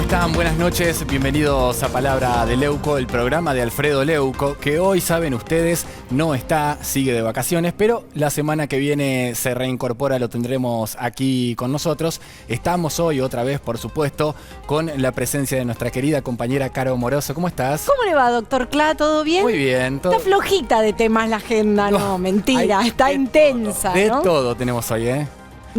¿Cómo están? Buenas noches, bienvenidos a Palabra de Leuco, el programa de Alfredo Leuco, que hoy, saben ustedes, no está, sigue de vacaciones, pero la semana que viene se reincorpora, lo tendremos aquí con nosotros. Estamos hoy otra vez, por supuesto, con la presencia de nuestra querida compañera Caro Moroso. ¿Cómo estás? ¿Cómo le va, doctor Cla? ¿Todo bien? Muy bien. Está flojita de temas la agenda, no, mentira, está intensa, De ¿no? todo tenemos hoy, ¿eh?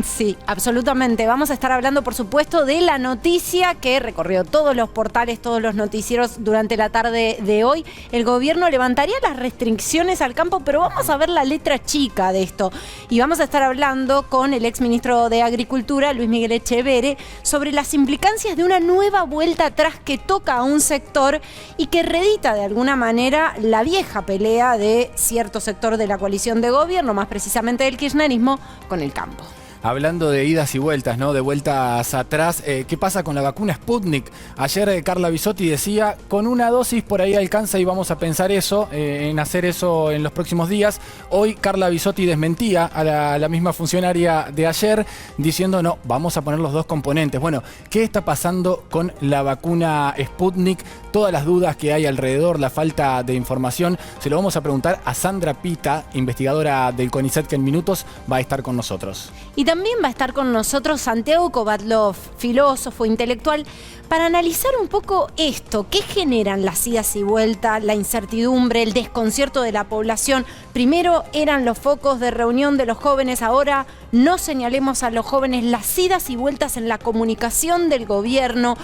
Sí, absolutamente. Vamos a estar hablando, por supuesto, de la noticia que recorrió todos los portales, todos los noticieros durante la tarde de hoy. El gobierno levantaría las restricciones al campo, pero vamos a ver la letra chica de esto. Y vamos a estar hablando con el exministro de Agricultura, Luis Miguel Echeverre, sobre las implicancias de una nueva vuelta atrás que toca a un sector y que reedita de alguna manera la vieja pelea de cierto sector de la coalición de gobierno, más precisamente del kirchnerismo, con el campo. Hablando de idas y vueltas, ¿no? De vueltas atrás, ¿qué pasa con la vacuna Sputnik? Ayer Carla Bisotti decía, con una dosis por ahí alcanza y vamos a pensar eso, en hacer eso en los próximos días. Hoy Carla Bisotti desmentía a la misma funcionaria de ayer, diciendo, no, vamos a poner los dos componentes. Bueno, ¿qué está pasando con la vacuna Sputnik? Todas las dudas que hay alrededor, la falta de información, se lo vamos a preguntar a Sandra Pita, investigadora del CONICET, que en minutos va a estar con nosotros. Y también va a estar con nosotros Santiago Kovatlov, filósofo, intelectual, para analizar un poco esto. ¿Qué generan las idas y vueltas, la incertidumbre, el desconcierto de la población? Primero eran los focos de reunión de los jóvenes, ahora no señalemos a los jóvenes, las idas y vueltas en la comunicación del gobierno,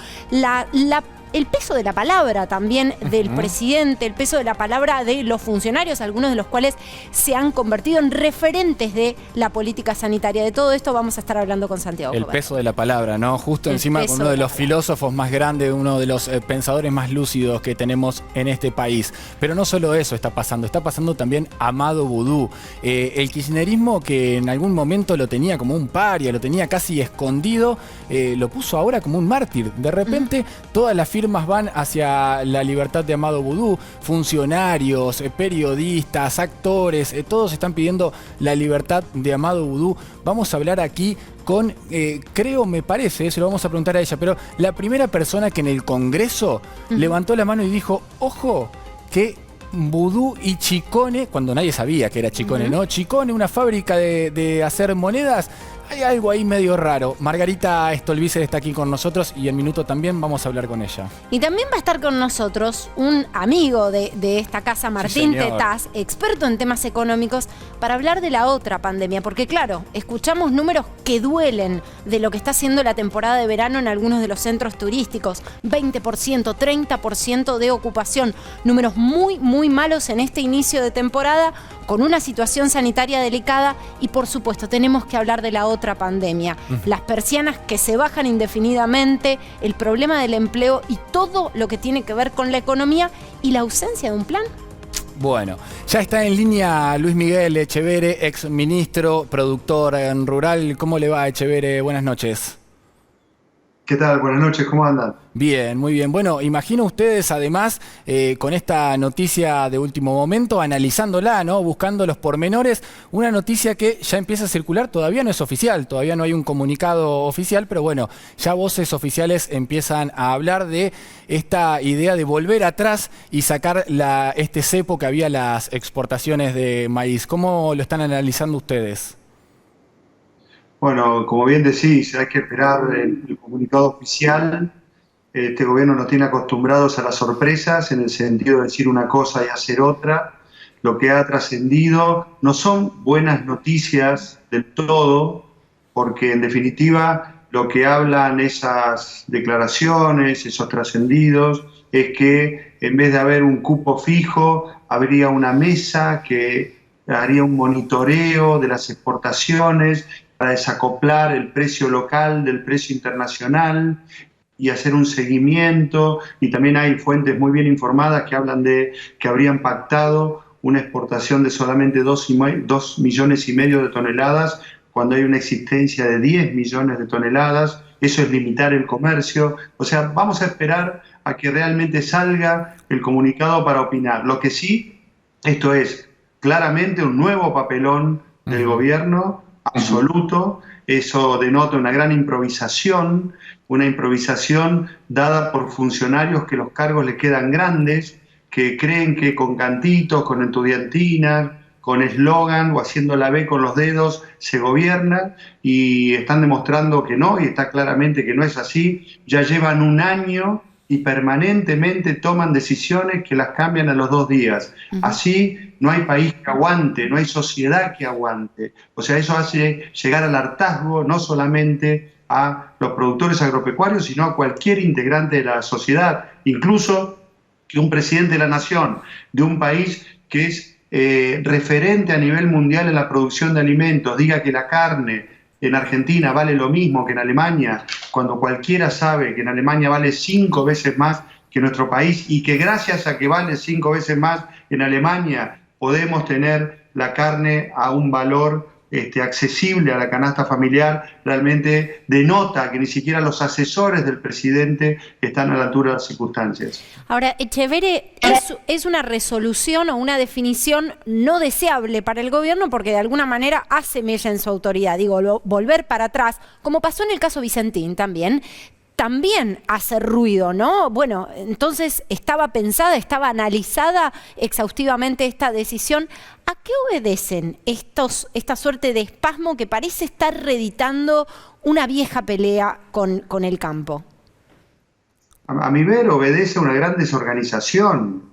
el peso de la palabra también del presidente, el peso de la palabra de los funcionarios, algunos de los cuales se han convertido en referentes de la política sanitaria. De todo esto vamos a estar hablando con Santiago El Kovatlov. peso de la palabra, ¿no? Justo encima con uno de los filósofos más grandes, uno de los pensadores más lúcidos que tenemos en este país. Pero no solo eso está pasando también Amado Vudú. El kirchnerismo, que en algún momento lo tenía como un paria, lo tenía casi escondido, lo puso ahora como un mártir. De repente, todas las firmas van hacia la libertad de Amado Vudú, funcionarios, periodistas, actores, todos están pidiendo la libertad de Amado Vudú. Vamos a hablar aquí con, me parece, se lo vamos a preguntar a ella, pero la primera persona que en el Congreso levantó la mano y dijo, ojo, que Vudú y Chicone, cuando nadie sabía que era Chicone, ¿no? Chicone, una fábrica de hacer monedas. Hay algo ahí medio raro. Margarita Stolbizer está aquí con nosotros y en minuto también vamos a hablar con ella. Y también va a estar con nosotros un amigo de esta casa, Martín Tetaz, experto en temas económicos, para hablar de la otra pandemia. Porque claro, escuchamos números que duelen de lo que está haciendo la temporada de verano en algunos de los centros turísticos. 20%, 30% de ocupación. Números muy, muy malos en este inicio de temporada, con una situación sanitaria delicada y por supuesto tenemos que hablar de la otra pandemia. Las persianas que se bajan indefinidamente, el problema del empleo y todo lo que tiene que ver con la economía y la ausencia de un plan. Bueno, ya está en línea Luis Miguel Echeverre, ex ministro, productor en Rural. ¿Cómo le va, Echeverre? Buenas noches. ¿Qué tal? Buenas noches, ¿cómo andan? Bien, muy bien. Bueno, imagino ustedes además con esta noticia de último momento, analizándola, ¿no? Buscando los pormenores, una noticia que ya empieza a circular, todavía no es oficial, todavía no hay un comunicado oficial, pero bueno, ya voces oficiales empiezan a hablar de esta idea de volver atrás y sacar este cepo que había las exportaciones de maíz. ¿Cómo lo están analizando ustedes? Bueno, como bien decís, hay que esperar el comunicado oficial. Este gobierno nos tiene acostumbrados a las sorpresas, en el sentido de decir una cosa y hacer otra. Lo que ha trascendido no son buenas noticias del todo, porque en definitiva lo que hablan esas declaraciones, esos trascendidos, es que en vez de haber un cupo fijo, habría una mesa que haría un monitoreo de las exportaciones para desacoplar el precio local del precio internacional y hacer un seguimiento. Y también hay fuentes muy bien informadas que hablan de que habrían pactado una exportación de solamente 2,5 millones de toneladas, cuando hay una existencia de 10 millones de toneladas. Eso es limitar el comercio. O sea, vamos a esperar a que realmente salga el comunicado para opinar. Lo que sí, esto es claramente un nuevo papelón del gobierno, absoluto. Eso denota una gran improvisación dada por funcionarios que los cargos les quedan grandes, que creen que con cantitos, con estudiantinas, con eslogan o haciendo la B con los dedos se gobierna, y están demostrando que no, y está claramente que no es así. Ya llevan un año y permanentemente toman decisiones que las cambian a los 2 días. Así no hay país que aguante, no hay sociedad que aguante. O sea, eso hace llegar al hartazgo no solamente a los productores agropecuarios, sino a cualquier integrante de la sociedad. Incluso que un presidente de la nación, de un país que es referente a nivel mundial en la producción de alimentos, diga que la carne en Argentina vale lo mismo que en Alemania, cuando cualquiera sabe que en Alemania vale 5 veces más que nuestro país, y que gracias a que vale 5 veces más en Alemania podemos tener la carne a un valor accesible a la canasta familiar, realmente denota que ni siquiera los asesores del presidente están a la altura de las circunstancias. Ahora, Echeverre, es una resolución o una definición no deseable para el gobierno, porque de alguna manera hace mella en su autoridad. Digo, volver para atrás, como pasó en el caso Vicentín también hace ruido, ¿no? Bueno, entonces estaba pensada, estaba analizada exhaustivamente esta decisión. ¿A qué obedecen esta suerte de espasmo que parece estar reeditando una vieja pelea con el campo? A mi ver, obedece a una gran desorganización,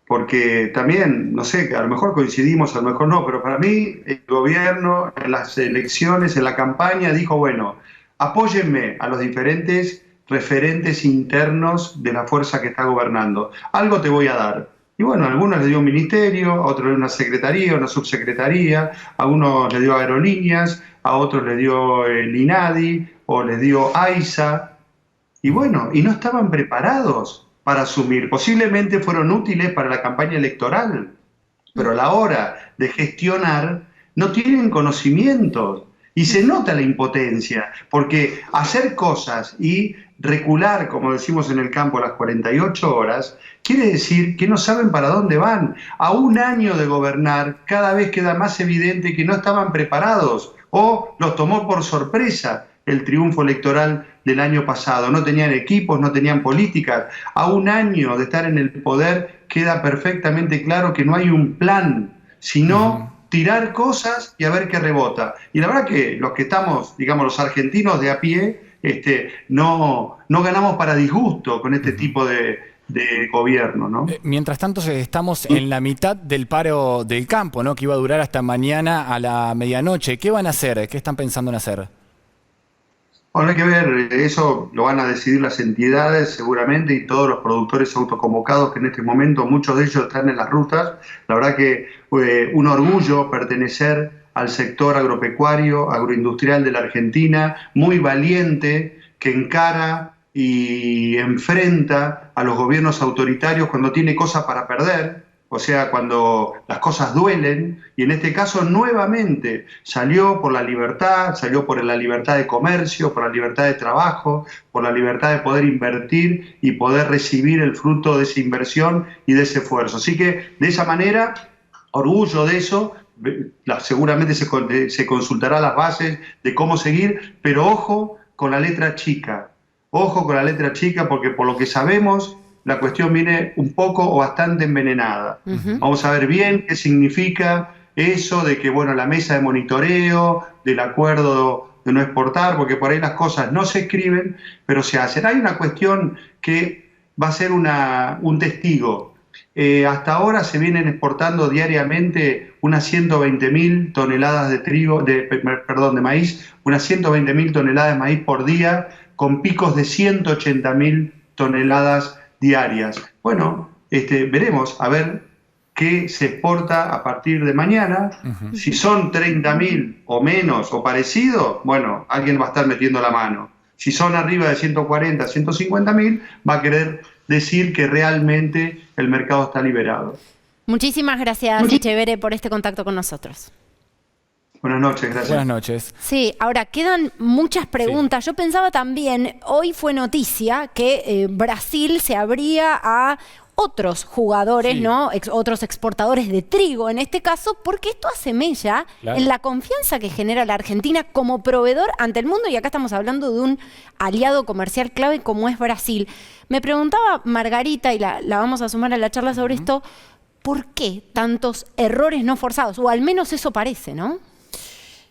porque también, no sé, a lo mejor coincidimos, a lo mejor no, pero para mí el gobierno en las elecciones, en la campaña, dijo, bueno, apóyenme a los diferentes referentes internos de la fuerza que está gobernando. Algo te voy a dar. Y bueno, a algunos les dio un ministerio, a otros una secretaría, una subsecretaría, a unos les dio aerolíneas, a otros les dio el INADI o les dio AISA. Y bueno, y no estaban preparados para asumir. Posiblemente fueron útiles para la campaña electoral, pero a la hora de gestionar no tienen conocimientos. Y se nota la impotencia, porque hacer cosas y recular, como decimos en el campo, las 48 horas, quiere decir que no saben para dónde van. A un año de gobernar, cada vez queda más evidente que no estaban preparados o los tomó por sorpresa el triunfo electoral del año pasado. No tenían equipos, no tenían políticas. A un año de estar en el poder queda perfectamente claro que no hay un plan, sino tirar cosas y a ver qué rebota. Y la verdad que los que estamos, digamos, los argentinos de a pie, no ganamos para disgusto con este tipo de gobierno, ¿no? Mientras tanto, estamos en la mitad del paro del campo, ¿no? Que iba a durar hasta mañana a la medianoche. ¿Qué van a hacer? ¿Qué están pensando en hacer? Bueno, hay que ver, eso lo van a decidir las entidades seguramente, y todos los productores autoconvocados que en este momento muchos de ellos están en las rutas. La verdad que un orgullo pertenecer al sector agropecuario, agroindustrial de la Argentina, muy valiente, que encara y enfrenta a los gobiernos autoritarios cuando tiene cosas para perder, o sea, cuando las cosas duelen, y en este caso nuevamente salió por la libertad, salió por la libertad de comercio, por la libertad de trabajo, por la libertad de poder invertir y poder recibir el fruto de esa inversión y de ese esfuerzo. Así que de esa manera, orgullo de eso, seguramente se consultará las bases de cómo seguir, pero ojo con la letra chica, porque por lo que sabemos, la cuestión viene un poco o bastante envenenada. Vamos a ver bien qué significa eso de que, bueno, la mesa de monitoreo, del acuerdo de no exportar, porque por ahí las cosas no se escriben, pero se hacen. Hay una cuestión que va a ser un testigo. Hasta ahora se vienen exportando diariamente unas 120.000 toneladas de maíz, unas 120.000 toneladas de maíz por día, con picos de 180.000 toneladas diarias. Bueno, veremos a ver qué se exporta a partir de mañana. Si son 30.000 o menos o parecido, bueno, alguien va a estar metiendo la mano. Si son arriba de 140, 150.000, va a querer decir que realmente el mercado está liberado. Muchísimas gracias, Echeverre, por este contacto con nosotros. Buenas noches, gracias. Buenas noches. Sí, ahora quedan muchas preguntas. Sí. Yo pensaba también, hoy fue noticia que Brasil se abría a otros jugadores, sí, ¿no? Otros exportadores de trigo en este caso, porque esto hace mella claro, en la confianza que genera la Argentina como proveedor ante el mundo, y acá estamos hablando de un aliado comercial clave como es Brasil. Me preguntaba Margarita, y la vamos a sumar a la charla sobre esto, ¿por qué tantos errores no forzados? O al menos eso parece, ¿no?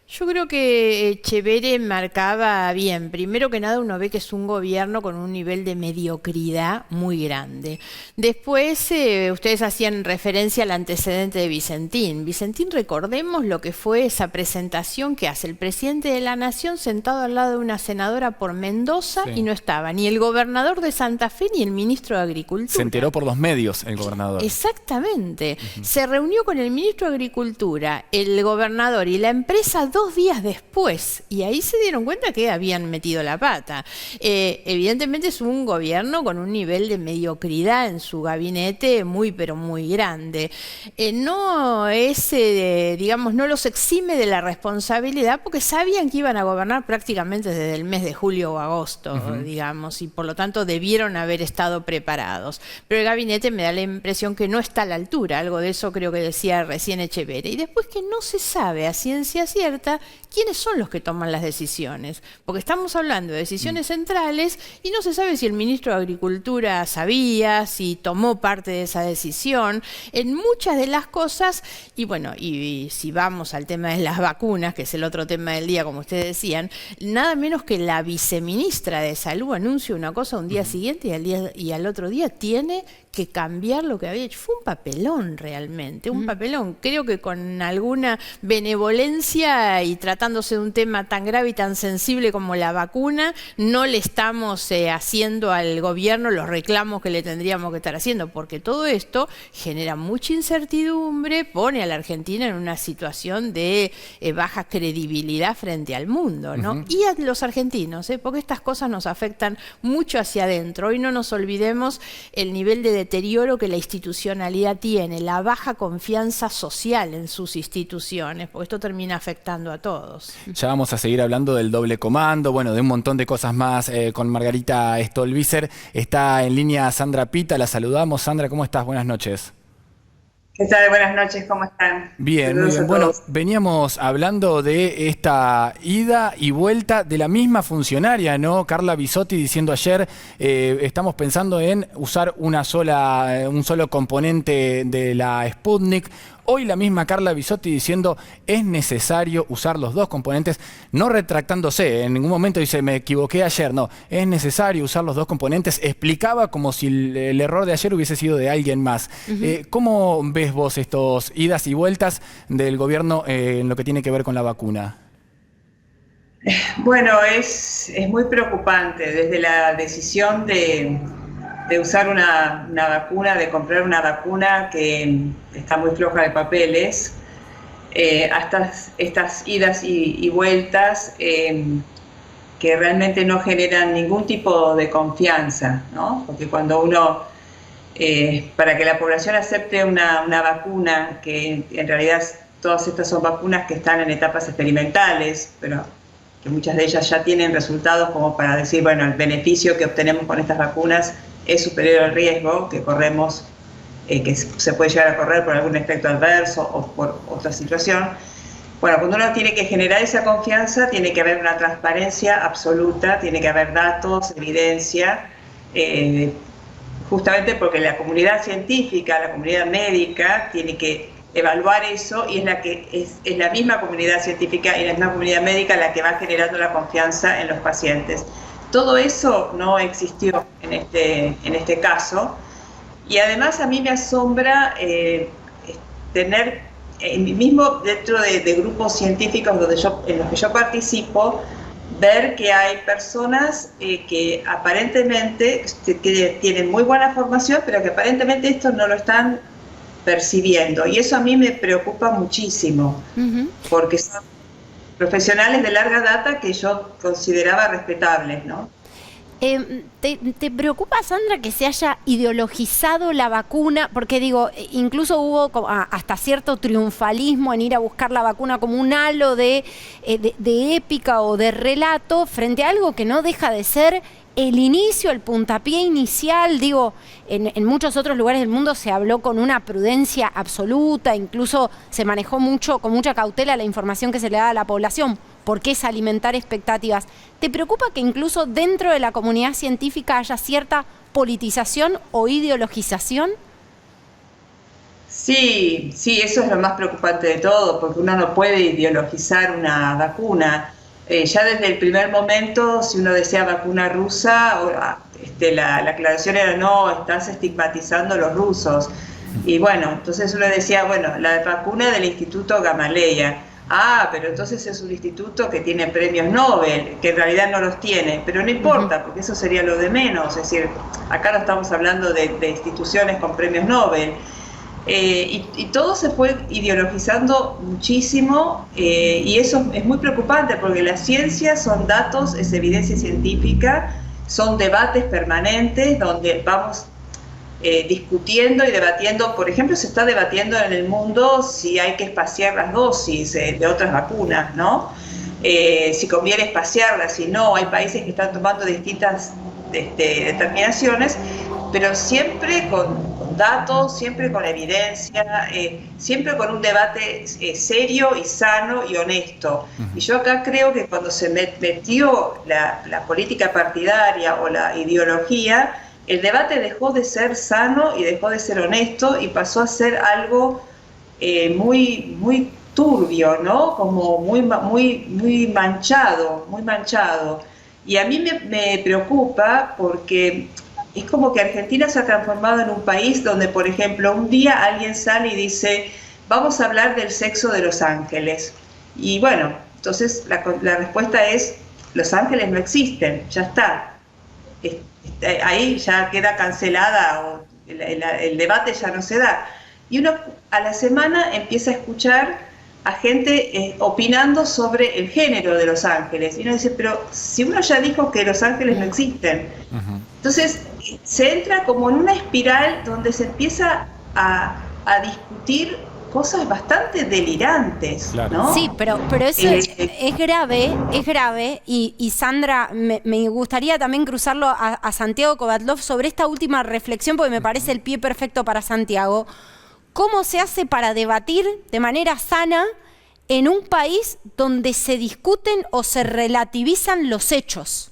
Yo creo que Echeverri marcaba bien. Primero que nada, uno ve que es un gobierno con un nivel de mediocridad muy grande. Después, ustedes hacían referencia al antecedente de Vicentín. Vicentín, recordemos lo que fue esa presentación que hace el presidente de la Nación sentado al lado de una senadora por Mendoza, y no estaba ni el gobernador de Santa Fe ni el ministro de Agricultura. Se enteró por los medios el gobernador. Exactamente. Se reunió con el ministro de Agricultura, el gobernador y la empresa 2 días después, y ahí se dieron cuenta que habían metido la pata. Evidentemente es un gobierno con un nivel de mediocridad en su gabinete muy, pero muy grande. No es, digamos, no los exime de la responsabilidad porque sabían que iban a gobernar prácticamente desde el mes de julio o agosto, digamos, y por lo tanto debieron haber estado preparados. Pero el gabinete me da la impresión que no está a la altura, algo de eso creo que decía recién Echeverri. Y después que no se sabe a ciencia cierta quiénes son los que toman las decisiones, porque estamos hablando de decisiones centrales y no se sabe si el ministro de Agricultura sabía, si tomó parte de esa decisión, en muchas de las cosas. Y bueno, y si vamos al tema de las vacunas, que es el otro tema del día, como ustedes decían, nada menos que la viceministra de Salud anuncia una cosa un día siguiente y al otro día tiene que cambiar lo que había hecho. Fue un papelón realmente, un papelón. Creo que con alguna benevolencia y tratándose de un tema tan grave y tan sensible como la vacuna, no le estamos haciendo al gobierno los reclamos que le tendríamos que estar haciendo, porque todo esto genera mucha incertidumbre, pone a la Argentina en una situación de baja credibilidad frente al mundo, ¿no? Y a los argentinos, porque estas cosas nos afectan mucho hacia adentro. Hoy no nos olvidemos el nivel de deterioro que la institucionalidad tiene, la baja confianza social en sus instituciones, porque esto termina afectando a todos. Ya vamos a seguir hablando del doble comando, bueno, de un montón de cosas más con Margarita Stolbizer. Está en línea Sandra Pita, la saludamos. Sandra, ¿cómo estás? Buenas noches. ¿Qué tal? Buenas noches, ¿cómo están? Bien, muy bien. Bueno, veníamos hablando de esta ida y vuelta de la misma funcionaria, ¿no? Carla Bisotti diciendo ayer, estamos pensando en usar un solo componente de la Sputnik. Hoy la misma Carla Bisotti diciendo es necesario usar los 2 componentes, no retractándose, en ningún momento dice me equivoqué ayer, no, es necesario usar los 2 componentes, explicaba como si el error de ayer hubiese sido de alguien más. ¿Cómo ves vos estos idas y vueltas del gobierno en lo que tiene que ver con la vacuna? Bueno, es muy preocupante desde la decisión de usar una vacuna, de comprar una vacuna que está muy floja de papeles, hasta estas idas y vueltas que realmente no generan ningún tipo de confianza, ¿no? Porque cuando uno, para que la población acepte una vacuna, que en realidad todas estas son vacunas que están en etapas experimentales, pero que muchas de ellas ya tienen resultados como para decir, bueno, el beneficio que obtenemos con estas vacunas es superior al riesgo que corremos, que se puede llegar a correr por algún efecto adverso o por otra situación. Bueno, cuando uno tiene que generar esa confianza, tiene que haber una transparencia absoluta, tiene que haber datos, evidencia, justamente porque la comunidad científica, la comunidad médica, tiene que evaluar eso y es la misma comunidad científica y la misma comunidad médica la que va generando la confianza en los pacientes. Todo eso no existió en este caso, y además a mí me asombra tener, mismo dentro de grupos científicos en los que yo participo, ver que hay personas que aparentemente que tienen muy buena formación, pero que aparentemente esto no lo están percibiendo, y eso a mí me preocupa muchísimo, porque son profesionales de larga data que yo consideraba respetables, ¿no? ¿Te preocupa, Sandra, que se haya ideologizado la vacuna? Porque digo, incluso hubo hasta cierto triunfalismo en ir a buscar la vacuna como un halo de épica o de relato frente a algo que no deja de ser el inicio, el puntapié inicial, digo, en muchos otros lugares del mundo se habló con una prudencia absoluta, incluso se manejó con mucha cautela la información que se le da a la población, porque es alimentar expectativas. ¿Te preocupa que incluso dentro de la comunidad científica haya cierta politización o ideologización? Sí, eso es lo más preocupante de todo, porque uno no puede ideologizar una vacuna. Ya desde el primer momento, si uno decía vacuna rusa, la aclaración era no, estás estigmatizando a los rusos. Y bueno, entonces uno decía, bueno, la vacuna del Instituto Gamaleya. Ah, pero entonces es un instituto que tiene premios Nobel, que en realidad no los tiene, pero no importa, porque eso sería lo de menos. Es decir, acá no estamos hablando de instituciones con premios Nobel. Y todo se fue ideologizando muchísimo, y eso es muy preocupante porque la ciencia son datos, es evidencia científica, son debates permanentes donde vamos discutiendo y debatiendo. Por ejemplo, se está debatiendo en el mundo si hay que espaciar las dosis de otras vacunas, ¿no? Si conviene espaciarlas, si no. Hay países que están tomando distintas determinaciones, pero siempre con datos, siempre con evidencia, siempre con un debate serio y sano y honesto. Y yo acá creo que cuando se metió la política partidaria o la ideología, el debate dejó de ser sano y dejó de ser honesto y pasó a ser algo muy, muy turbio, ¿no? Como muy manchado, muy manchado. Y a mí me preocupa porque es como que Argentina se ha transformado en un país donde, por ejemplo, un día alguien sale y dice, vamos a hablar del sexo de los ángeles. Y bueno, entonces la respuesta es, los ángeles no existen, ya está. Ahí ya queda cancelada, o el debate ya no se da. Y uno a la semana empieza a escuchar a gente opinando sobre el género de los ángeles. Y uno dice, pero si uno ya dijo que los ángeles no existen. Entonces se entra como en una espiral donde se empieza a discutir cosas bastante delirantes, claro, ¿no? Sí, pero eso es grave, y Sandra, me gustaría también cruzarlo a Santiago Kovatlov sobre esta última reflexión, porque me parece el pie perfecto para Santiago. ¿Cómo se hace para debatir de manera sana en un país donde se discuten o se relativizan los hechos?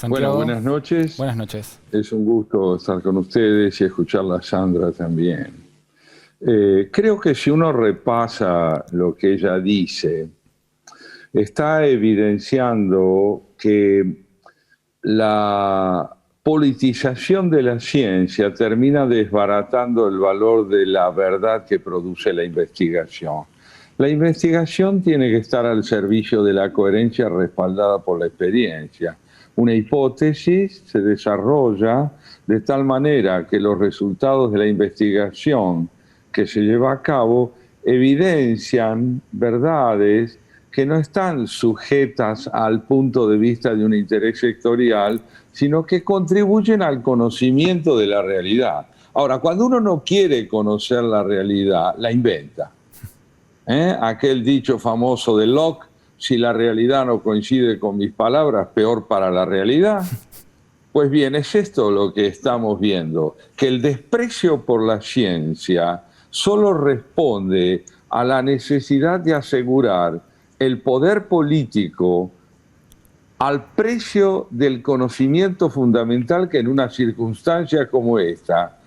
Bueno, buenas noches. Buenas noches. Es un gusto estar con ustedes y escuchar a Sandra también. Creo que si uno repasa lo que ella dice, está evidenciando que la politización de la ciencia termina desbaratando el valor de la verdad que produce la investigación. La investigación tiene que estar al servicio de la coherencia respaldada por la experiencia. Una hipótesis se desarrolla de tal manera que los resultados de la investigación que se lleva a cabo evidencian verdades que no están sujetas al punto de vista de un interés sectorial, sino que contribuyen al conocimiento de la realidad. Ahora, cuando uno no quiere conocer la realidad, la inventa. Aquel dicho famoso de Locke, si la realidad no coincide con mis palabras, peor para la realidad. Pues bien, es esto lo que estamos viendo, que el desprecio por la ciencia solo responde a la necesidad de asegurar el poder político al precio del conocimiento fundamental que en una circunstancia como esta,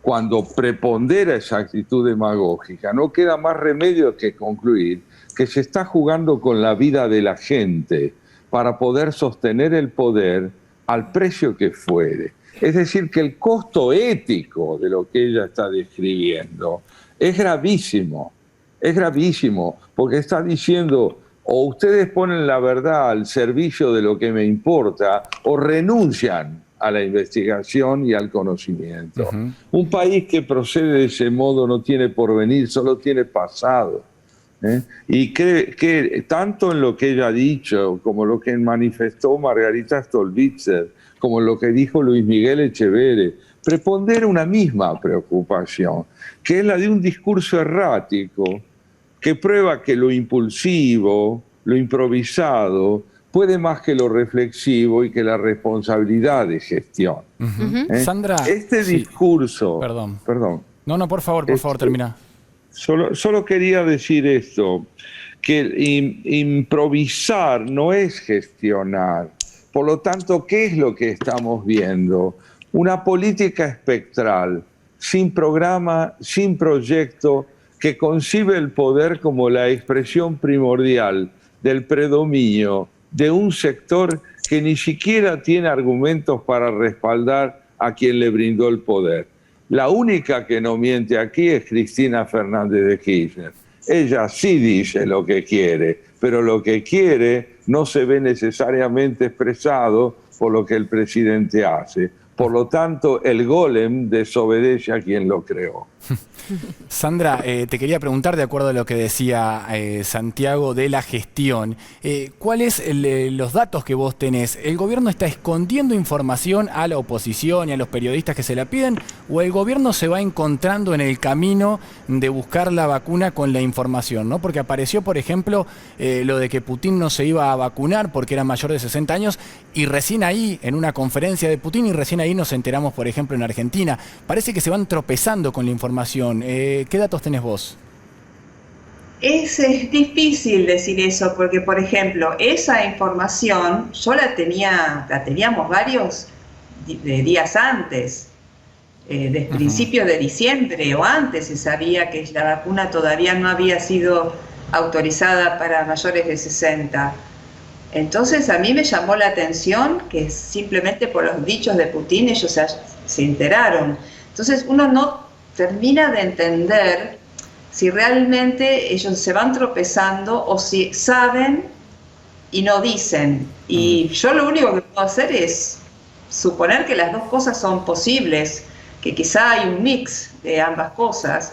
cuando prepondera esa actitud demagógica, no queda más remedio que concluir que se está jugando con la vida de la gente para poder sostener el poder al precio que fuere. Es decir, que el costo ético de lo que ella está describiendo es gravísimo, porque está diciendo, o ustedes ponen la verdad al servicio de lo que me importa, o renuncian a la investigación y al conocimiento. Un país que procede de ese modo no tiene porvenir, solo tiene pasado. Y que tanto en lo que ella ha dicho, como lo que manifestó Margarita Stolbizer, como lo que dijo Luis Miguel Echeverre, prepondera una misma preocupación, que es la de un discurso errático, que prueba que lo impulsivo, lo improvisado, puede más que lo reflexivo y que la responsabilidad de gestión. Sandra, este discurso... Perdón. No, por favor, termina. Solo quería decir esto, que improvisar no es gestionar. Por lo tanto, ¿qué es lo que estamos viendo? Una política espectral, sin programa, sin proyecto, que concibe el poder como la expresión primordial del predominio de un sector que ni siquiera tiene argumentos para respaldar a quien le brindó el poder. La única que no miente aquí es Cristina Fernández de Kirchner. Ella sí dice lo que quiere, pero lo que quiere no se ve necesariamente expresado por lo que el presidente hace. Por lo tanto, el golem desobedece a quien lo creó. Sandra, te quería preguntar, de acuerdo a lo que decía Santiago de la gestión, ¿cuáles los datos que vos tenés? ¿El gobierno está escondiendo información a la oposición y a los periodistas que se la piden? ¿O el gobierno se va encontrando en el camino de buscar la vacuna con la información, ¿no? Porque apareció, por ejemplo, lo de que Putin no se iba a vacunar porque era mayor de 60 años y recién ahí, en una conferencia de Putin, y recién ahí nos enteramos, por ejemplo, en Argentina. Parece que se van tropezando con la información. ¿Qué datos tenés vos? Es difícil decir eso porque, por ejemplo, esa información yo la teníamos varios días antes, desde principios de diciembre o antes se sabía que la vacuna todavía no había sido autorizada para mayores de 60. Entonces a mí me llamó la atención que simplemente por los dichos de Putin ellos se enteraron. Entonces uno no termina de entender si realmente ellos se van tropezando o si saben y no dicen. Y yo lo único que puedo hacer es suponer que las dos cosas son posibles, que quizá hay un mix de ambas cosas,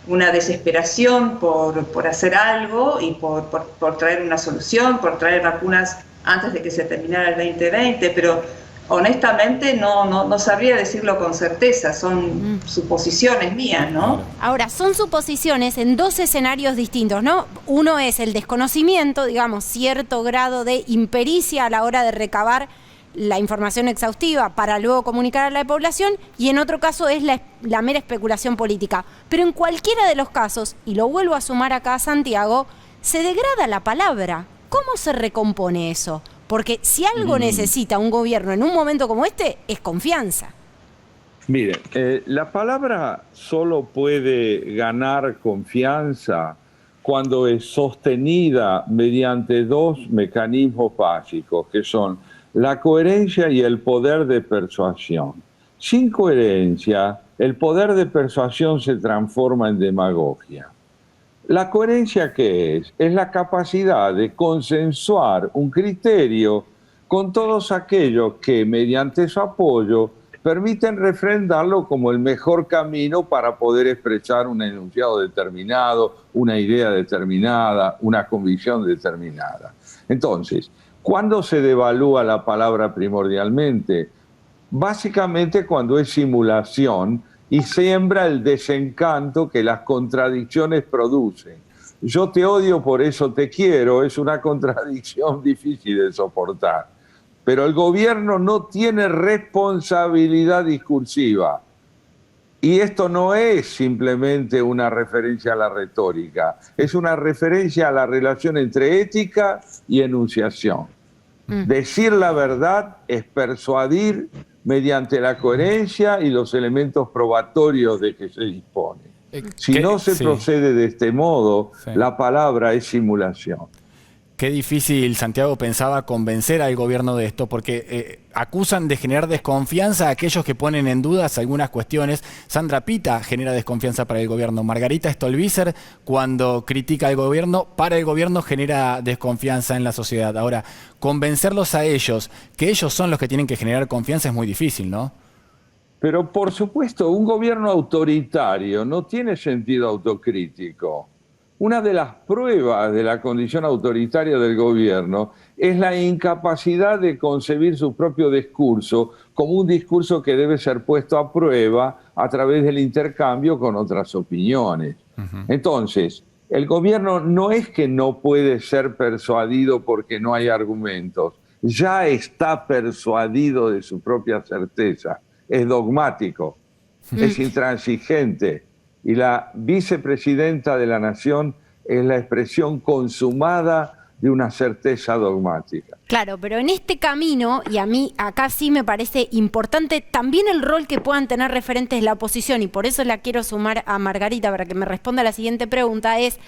una desesperación por hacer algo y por traer una solución, por traer vacunas antes de que se terminara el 2020, pero honestamente no sabría decirlo con certeza, son suposiciones mías, ¿no? Ahora, son suposiciones en dos escenarios distintos, ¿no? Uno es el desconocimiento, digamos, cierto grado de impericia a la hora de recabar la información exhaustiva para luego comunicar a la población, y en otro caso es la mera especulación política. Pero en cualquiera de los casos, y lo vuelvo a sumar acá a Santiago, se degrada la palabra. ¿Cómo se recompone eso? Porque si algo necesita un gobierno en un momento como este, es confianza. Mire, la palabra solo puede ganar confianza cuando es sostenida mediante dos mecanismos básicos, que son la coherencia y el poder de persuasión. Sin coherencia, el poder de persuasión se transforma en demagogia. ¿La coherencia qué es? Es la capacidad de consensuar un criterio con todos aquellos que, mediante su apoyo, permiten refrendarlo como el mejor camino para poder expresar un enunciado determinado, una idea determinada, una convicción determinada. Entonces, ¿cuándo se devalúa la palabra primordialmente? Básicamente cuando es simulación y siembra el desencanto que las contradicciones producen. Yo te odio, por eso te quiero, es una contradicción difícil de soportar. Pero el gobierno no tiene responsabilidad discursiva. Y esto no es simplemente una referencia a la retórica, es una referencia a la relación entre ética y enunciación. Decir la verdad es persuadir mediante la coherencia y los elementos probatorios de que se dispone. Si no se procede de este modo, la palabra es simulación. Qué difícil, Santiago, pensaba convencer al gobierno de esto, porque acusan de generar desconfianza a aquellos que ponen en dudas algunas cuestiones. Sandra Pita genera desconfianza para el gobierno. Margarita Stolbizer, cuando critica al gobierno, para el gobierno genera desconfianza en la sociedad. Ahora, convencerlos a ellos, que ellos son los que tienen que generar confianza, es muy difícil, ¿no? Pero, por supuesto, un gobierno autoritario no tiene sentido autocrítico. Una de las pruebas de la condición autoritaria del gobierno es la incapacidad de concebir su propio discurso como un discurso que debe ser puesto a prueba a través del intercambio con otras opiniones. Entonces, el gobierno no es que no puede ser persuadido porque no hay argumentos, ya está persuadido de su propia certeza, es dogmático, es intransigente, y la vicepresidenta de la Nación es la expresión consumada de una certeza dogmática. Claro, pero en este camino, y a mí acá sí me parece importante también el rol que puedan tener referentes de la oposición, y por eso la quiero sumar a Margarita para que me responda a la siguiente pregunta, es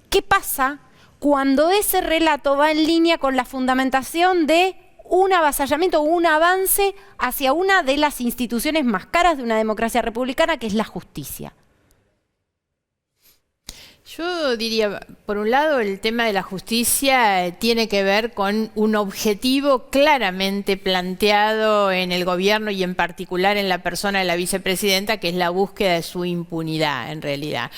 ¿qué pasa cuando ese relato va en línea con la fundamentación de un avasallamiento o un avance hacia una de las instituciones más caras de una democracia republicana, que es la justicia? Yo diría, por un lado, el tema de la justicia tiene que ver con un objetivo claramente planteado en el gobierno y en particular en la persona de la vicepresidenta, que es la búsqueda de su impunidad, en realidad.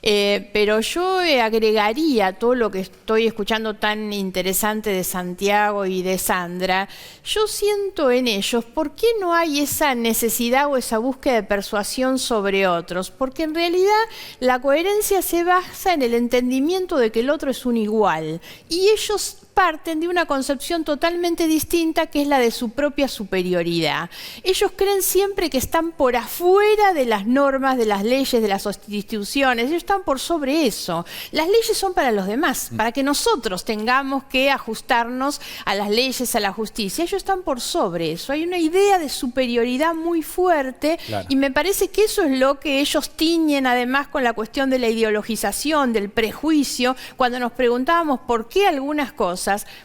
Pero yo agregaría todo lo que estoy escuchando tan interesante de Santiago y de Sandra. Yo siento en ellos, ¿por qué no hay esa necesidad o esa búsqueda de persuasión sobre otros? Porque en realidad la coherencia se basa en el entendimiento de que el otro es un igual, y ellos parten de una concepción totalmente distinta, que es la de su propia superioridad. Ellos creen siempre que están por afuera de las normas, de las leyes, de las instituciones. Ellos están por sobre eso. Las leyes son para los demás, para que nosotros tengamos que ajustarnos a las leyes, a la justicia. Ellos están por sobre eso. Hay una idea de superioridad muy fuerte, claro. Y me parece que eso es lo que ellos tiñen además con la cuestión de la ideologización, del prejuicio. Cuando nos preguntábamos por qué algunas cosas,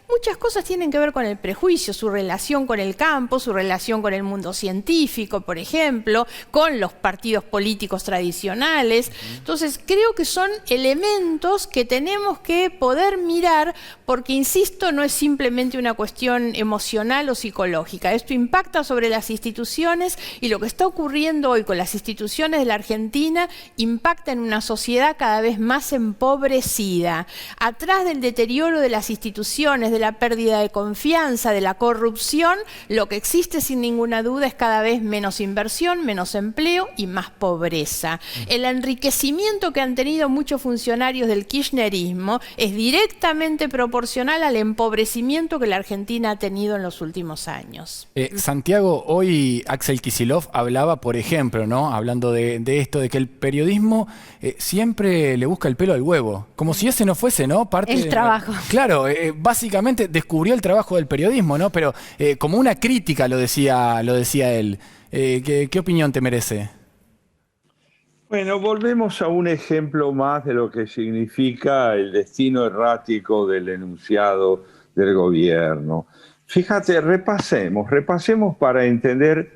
muchas cosas tienen que ver con el prejuicio, su relación con el campo, su relación con el mundo científico, por ejemplo, con los partidos políticos tradicionales. Entonces, creo que son elementos que tenemos que poder mirar porque, insisto, no es simplemente una cuestión emocional o psicológica. Esto impacta sobre las instituciones y lo que está ocurriendo hoy con las instituciones de la Argentina impacta en una sociedad cada vez más empobrecida. Atrás del deterioro de las instituciones, de la pérdida de confianza, de la corrupción, lo que existe sin ninguna duda es cada vez menos inversión, menos empleo y más pobreza. El enriquecimiento que han tenido muchos funcionarios del kirchnerismo es directamente proporcional al empobrecimiento que la Argentina ha tenido en los últimos años. Santiago, hoy Axel Kicillof hablaba, por ejemplo, ¿no? Hablando de esto, de que el periodismo siempre le busca el pelo al huevo, como si ese no fuese, ¿no? Parte el trabajo. Claro, básicamente descubrió el trabajo del periodismo, ¿no? Pero como una crítica lo decía él. ¿Qué opinión te merece? Bueno, volvemos a un ejemplo más de lo que significa el destino errático del enunciado del gobierno. Fíjate, repasemos para entender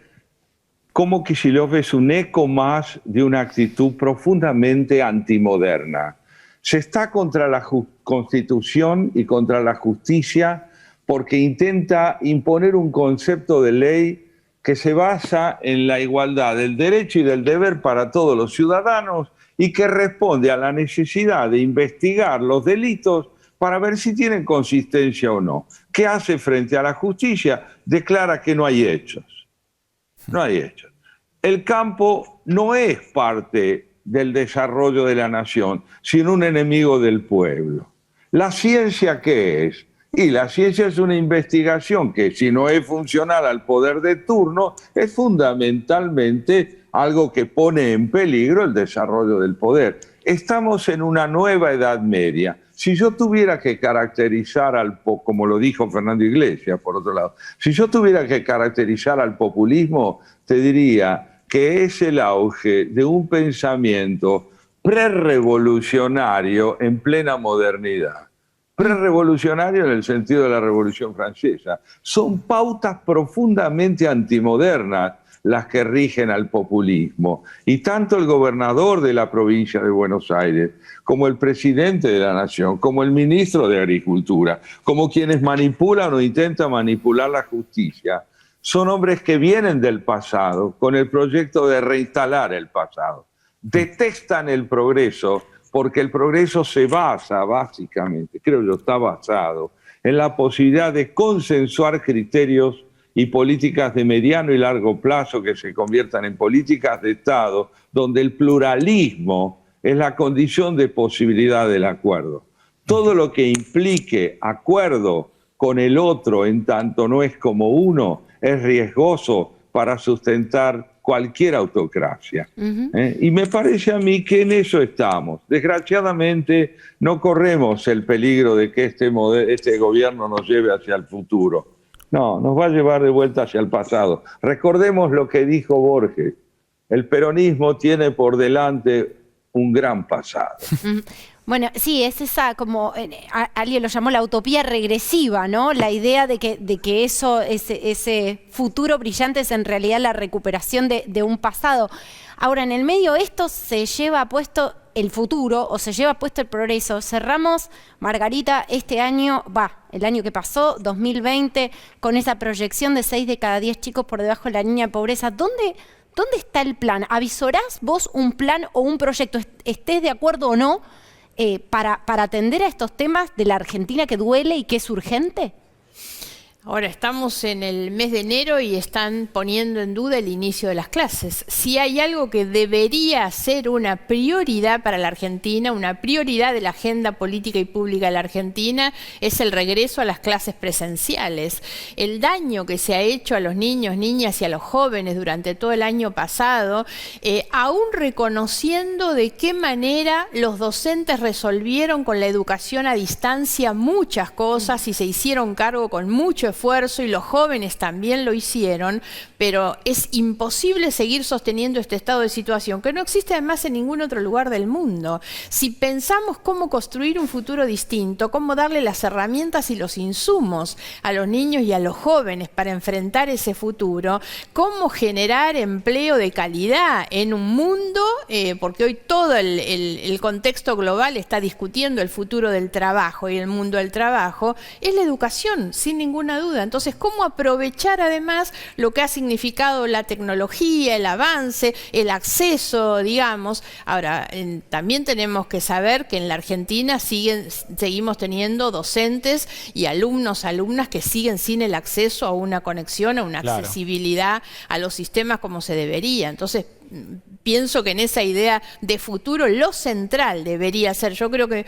cómo Kicillof es un eco más de una actitud profundamente antimoderna. Se está contra la Constitución y contra la justicia porque intenta imponer un concepto de ley que se basa en la igualdad del derecho y del deber para todos los ciudadanos y que responde a la necesidad de investigar los delitos para ver si tienen consistencia o no. ¿Qué hace frente a la justicia? Declara que no hay hechos. No hay hechos. El campo no es parte del desarrollo de la nación, sino un enemigo del pueblo. ¿La ciencia qué es? Y la ciencia es una investigación que, si no es funcional al poder de turno, es fundamentalmente algo que pone en peligro el desarrollo del poder. Estamos en una nueva Edad Media. Si yo tuviera que caracterizar como lo dijo Fernando Iglesias, por otro lado, si yo tuviera que caracterizar al populismo, te diría que es el auge de un pensamiento prerrevolucionario en plena modernidad. Prerrevolucionario en el sentido de la Revolución Francesa. Son pautas profundamente antimodernas las que rigen al populismo. Y tanto el gobernador de la provincia de Buenos Aires, como el presidente de la Nación, como el ministro de Agricultura, como quienes manipulan o intentan manipular la justicia, son hombres que vienen del pasado con el proyecto de reinstalar el pasado. Detestan el progreso porque el progreso se basa básicamente, creo yo, está basado en la posibilidad de consensuar criterios y políticas de mediano y largo plazo que se conviertan en políticas de Estado, donde el pluralismo es la condición de posibilidad del acuerdo. Todo lo que implique acuerdo con el otro en tanto no es como uno, es riesgoso para sustentar cualquier autocracia. Y me parece a mí que en eso estamos. Desgraciadamente no corremos el peligro de que este gobierno nos lleve hacia el futuro. No, nos va a llevar de vuelta hacia el pasado. Recordemos lo que dijo Borges. El peronismo tiene por delante un gran pasado. Bueno, sí, es esa, como alguien lo llamó la utopía regresiva, ¿no? La idea de que eso, ese futuro brillante es en realidad la recuperación de un pasado. Ahora, en el medio esto se lleva puesto el futuro o se lleva puesto el progreso. Cerramos, Margarita, este año, el año que pasó, 2020, con esa proyección de 6 de cada 10 chicos por debajo de la línea de pobreza. ¿Dónde está el plan? ¿Avisorás vos un plan o un proyecto, estés de acuerdo o no, para atender a estos temas de la Argentina que duele y que es urgente? Ahora estamos en el mes de enero y están poniendo en duda el inicio de las clases. Si hay algo que debería ser una prioridad para la Argentina, una prioridad de la agenda política y pública de la Argentina, es el regreso a las clases presenciales. El daño que se ha hecho a los niños, niñas y a los jóvenes durante todo el año pasado, aún reconociendo de qué manera los docentes resolvieron con la educación a distancia muchas cosas y se hicieron cargo con mucho esfuerzo, y los jóvenes también lo hicieron, pero es imposible seguir sosteniendo este estado de situación, que no existe además en ningún otro lugar del mundo. Si pensamos cómo construir un futuro distinto, cómo darle las herramientas y los insumos a los niños y a los jóvenes para enfrentar ese futuro, cómo generar empleo de calidad en un mundo, porque hoy todo el contexto global está discutiendo el futuro del trabajo y el mundo del trabajo, es la educación, sin ninguna duda. Entonces, ¿cómo aprovechar además lo que ha significado la tecnología, el avance, el acceso, digamos? Ahora, también tenemos que saber que en la Argentina seguimos teniendo docentes y alumnas que siguen sin el acceso a una conexión, a una accesibilidad a los sistemas como se debería. Entonces, pienso que en esa idea de futuro lo central debería ser. Yo creo que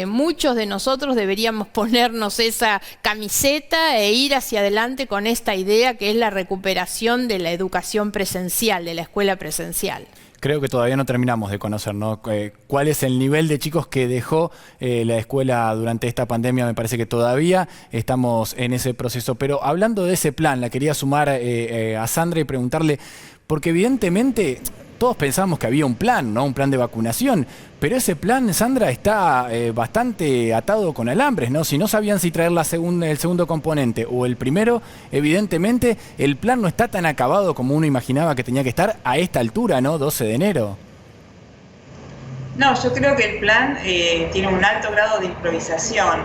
muchos de nosotros deberíamos ponernos esa camiseta e ir hacia adelante con esta idea que es la recuperación de la educación presencial, de la escuela presencial. Creo que todavía no terminamos de conocer, ¿no? ¿Cuál es el nivel de chicos que dejó la escuela durante esta pandemia? Me parece que todavía estamos en ese proceso. Pero hablando de ese plan, la quería sumar a Sandra y preguntarle, porque evidentemente todos pensamos que había un plan, ¿no? Un plan de vacunación, pero ese plan, Sandra, está bastante atado con alambres, ¿no? Si no sabían si traer el segundo componente o el primero, evidentemente el plan no está tan acabado como uno imaginaba que tenía que estar a esta altura, ¿no? 12 de enero. No, yo creo que el plan tiene un alto grado de improvisación.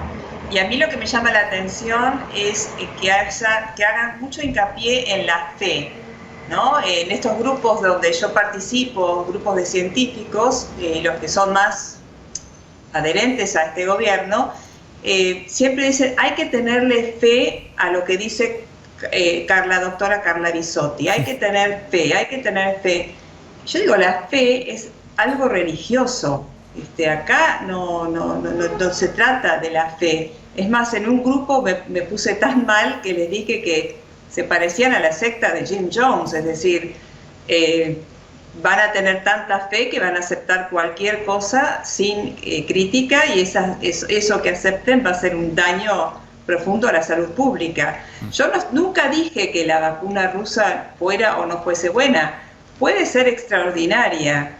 Y a mí lo que me llama la atención es que hagan mucho hincapié en la fe, ¿no? En estos grupos donde yo participo, grupos de científicos, los que son más adherentes a este gobierno, siempre dicen, hay que tenerle fe a lo que dice la doctora Carla Bisotti, hay que tener fe, hay que tener fe. Yo digo, la fe es algo religioso. Acá no se trata de la fe. Es más, en un grupo me puse tan mal que les dije que se parecían a la secta de Jim Jones, es decir, van a tener tanta fe que van a aceptar cualquier cosa sin crítica, y eso que acepten va a ser un daño profundo a la salud pública. Yo nunca dije que la vacuna rusa fuera o no fuese buena, puede ser extraordinaria,